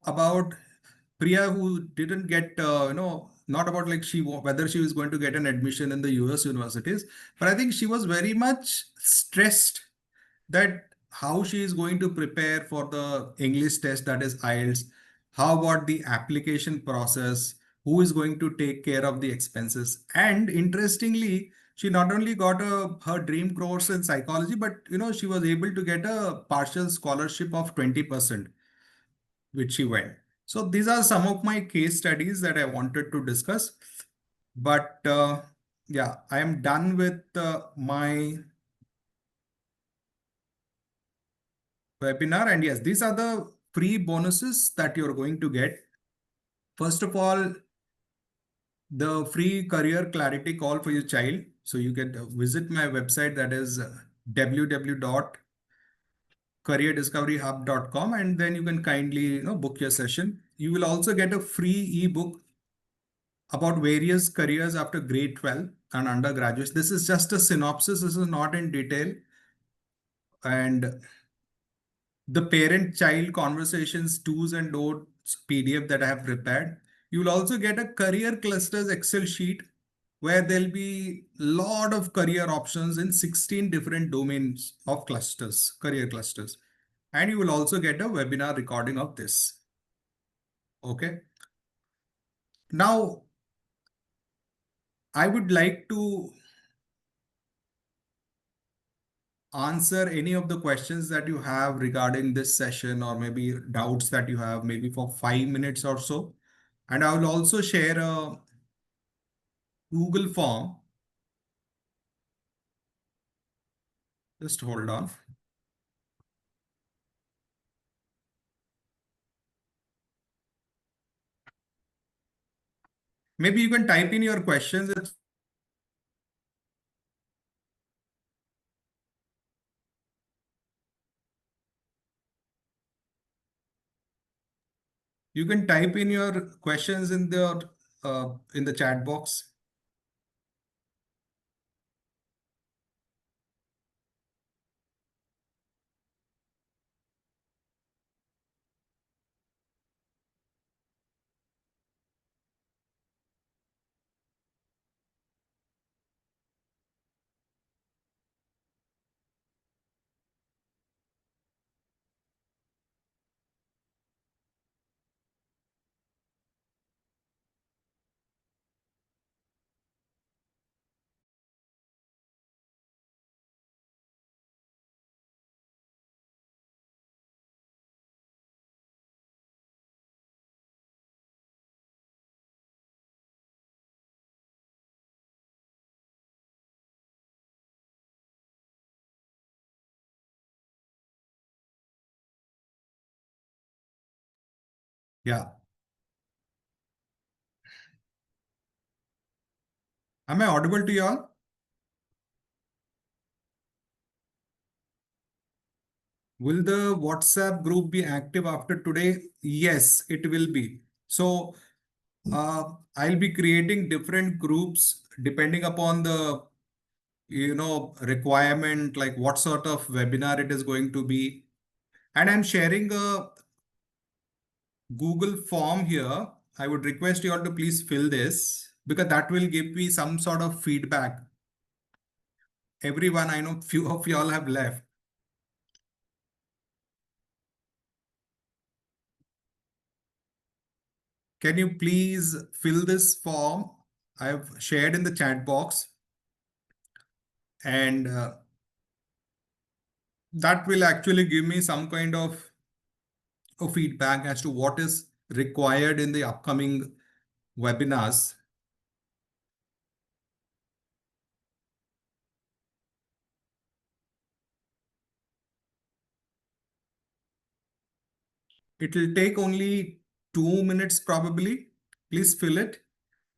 S2: about Priya, who didn't get, not about like whether she was going to get an admission in the US universities, but I think she was very much stressed that how she is going to prepare for the English test, that is IELTS, how about the application process, who is going to take care of the expenses. And interestingly, she not only got her dream course in psychology, but she was able to get a partial scholarship of 20%, which she went. So these are some of my case studies that I wanted to discuss. But yeah, I am done with my webinar. And yes, these are the free bonuses that you're going to get. First of all, the free career clarity call for your child. So you can visit my website, that is www.careerdiscoveryhub.com, and then you can kindly book your session. You will also get a free ebook about various careers after grade 12 and undergraduates. This is just a synopsis. This is not in detail. And the parent-child conversations do's and don'ts PDF that I have prepared. You will also get a career clusters Excel sheet where there'll be a lot of career options in 16 different domains of clusters, career clusters. And you will also get a webinar recording of this. Okay. Now, I would like to answer any of the questions that you have regarding this session, or maybe doubts that you have, maybe for 5 minutes or so. And I will also share a Google form. Just hold on. Maybe you can type in your questions. You can type in your questions in the chat box. Yeah. Am I audible to you all? Will the WhatsApp group be active after today? Yes, it will be. So I'll be creating different groups depending upon the requirement, like what sort of webinar it is going to be. And I'm sharing a Google form here. I would request you all to please fill this because that will give me some sort of feedback. Everyone, I know few of you all have left. Can you please fill this form? I've shared in the chat box, and that will actually give me some kind of a feedback as to what is required in the upcoming webinars. It will take only 2 minutes probably. Please fill it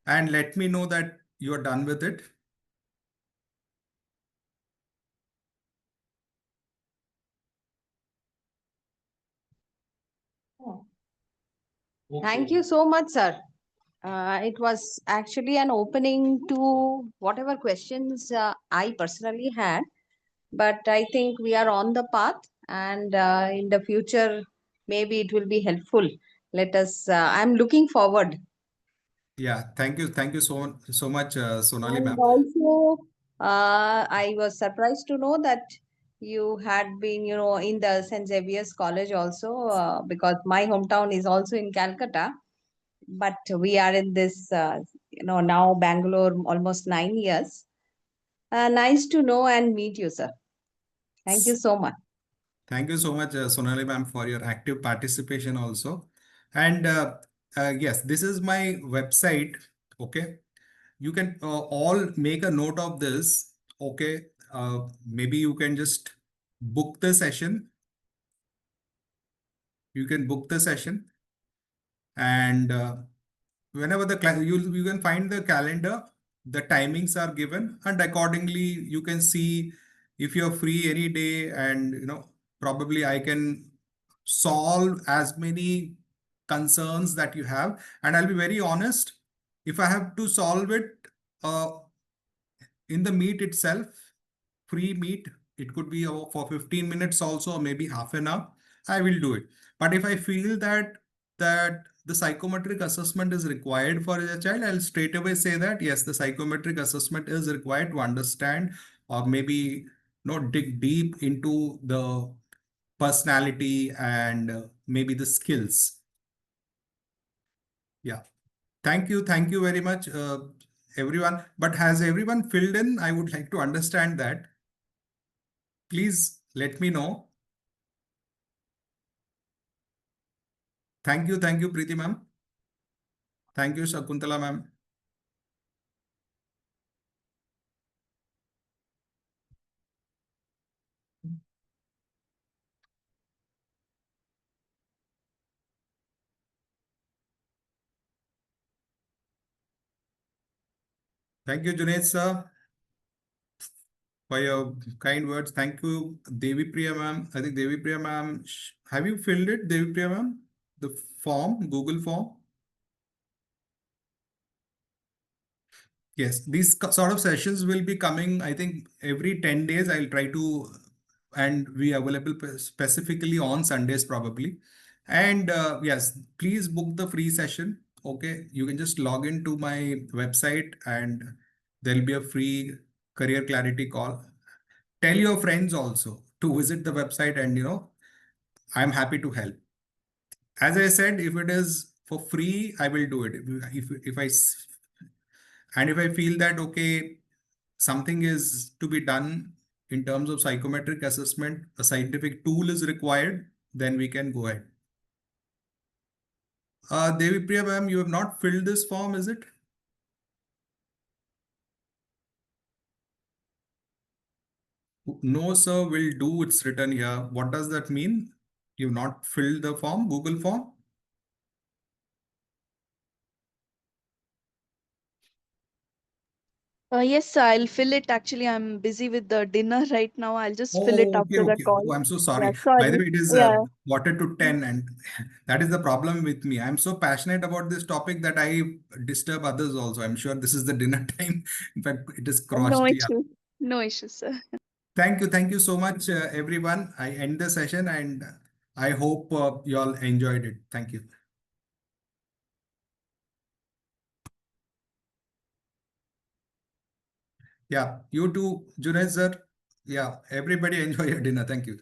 S2: and let me know that you are done with it.
S7: Thank you so much, sir. It was actually an opening to whatever questions I personally had, but I think we are on the path, and in the future, maybe it will be helpful. Let us, I'm looking forward.
S2: Yeah, thank you. Thank you so much, Sonali
S7: And
S2: ma'am.
S7: also, I was surprised to know that you had been, in the St. Xavier's College also, because my hometown is also in Calcutta. But we are in this, now Bangalore almost 9 years. Nice to know and meet you, sir. Thank you so much.
S2: Thank you so much, Sonali ma'am, for your active participation also. And yes, this is my website. Okay. You can all make a note of this. Okay. Maybe you can just book the session. You can book the session, and whenever you can find the calendar, the timings are given, and accordingly you can see if you're free any day, and probably I can solve as many concerns that you have. And I'll be very honest, if I have to solve it uh, in the meet itself, free meet, it could be for 15 minutes also, or maybe half an hour. I will do it. But if I feel that the psychometric assessment is required for a child, I'll straight away say that yes, the psychometric assessment is required to understand or maybe dig deep into the personality and maybe the skills. Yeah. Thank you very much, everyone. But has everyone filled in? I would like to understand that. Please let me know. Thank you, Preeti ma'am. Thank you, Shakuntala ma'am. Thank you, Junaid sir, for your kind words. Thank you, Devi Priya ma'am. I think Devi Priya ma'am, have you filled it, Devi Priya ma'am? The form, Google form? Yes, these sort of sessions will be coming, I think, every 10 days. I'll try to, and we are available specifically on Sundays probably. And yes, please book the free session. Okay, you can just log into my website and there'll be a free career clarity call. Tell your friends also to visit the website, and I'm happy to help. As I said, if it is for free, I will do it. If I feel that okay, something is to be done in terms of psychometric assessment, a scientific tool is required, then we can go ahead. Devi Priya ma'am, you have not filled this form, is it? No, sir, will do. It's written here. What does that mean? You've not filled the form, Google form?
S8: Yes, I'll fill it. Actually, I'm busy with the dinner right now. I'll just fill it
S2: Oh, okay,
S8: after the
S2: okay.
S8: call.
S2: Oh, I'm so
S8: Yeah,
S2: sorry. By the
S8: sorry.
S2: way, it is
S8: Yeah.
S2: quarter to 10, and that is the problem with me. I'm so passionate about this topic that I disturb others also. I'm sure this is the dinner time. In fact, it is
S8: No
S2: crossed. Yeah.
S8: issue. No issue, sir.
S2: Thank you so much, everyone. I end the session and I hope you all enjoyed it. Thank you. Yeah, you too, Junaid sir. Yeah, everybody enjoy your dinner. Thank you.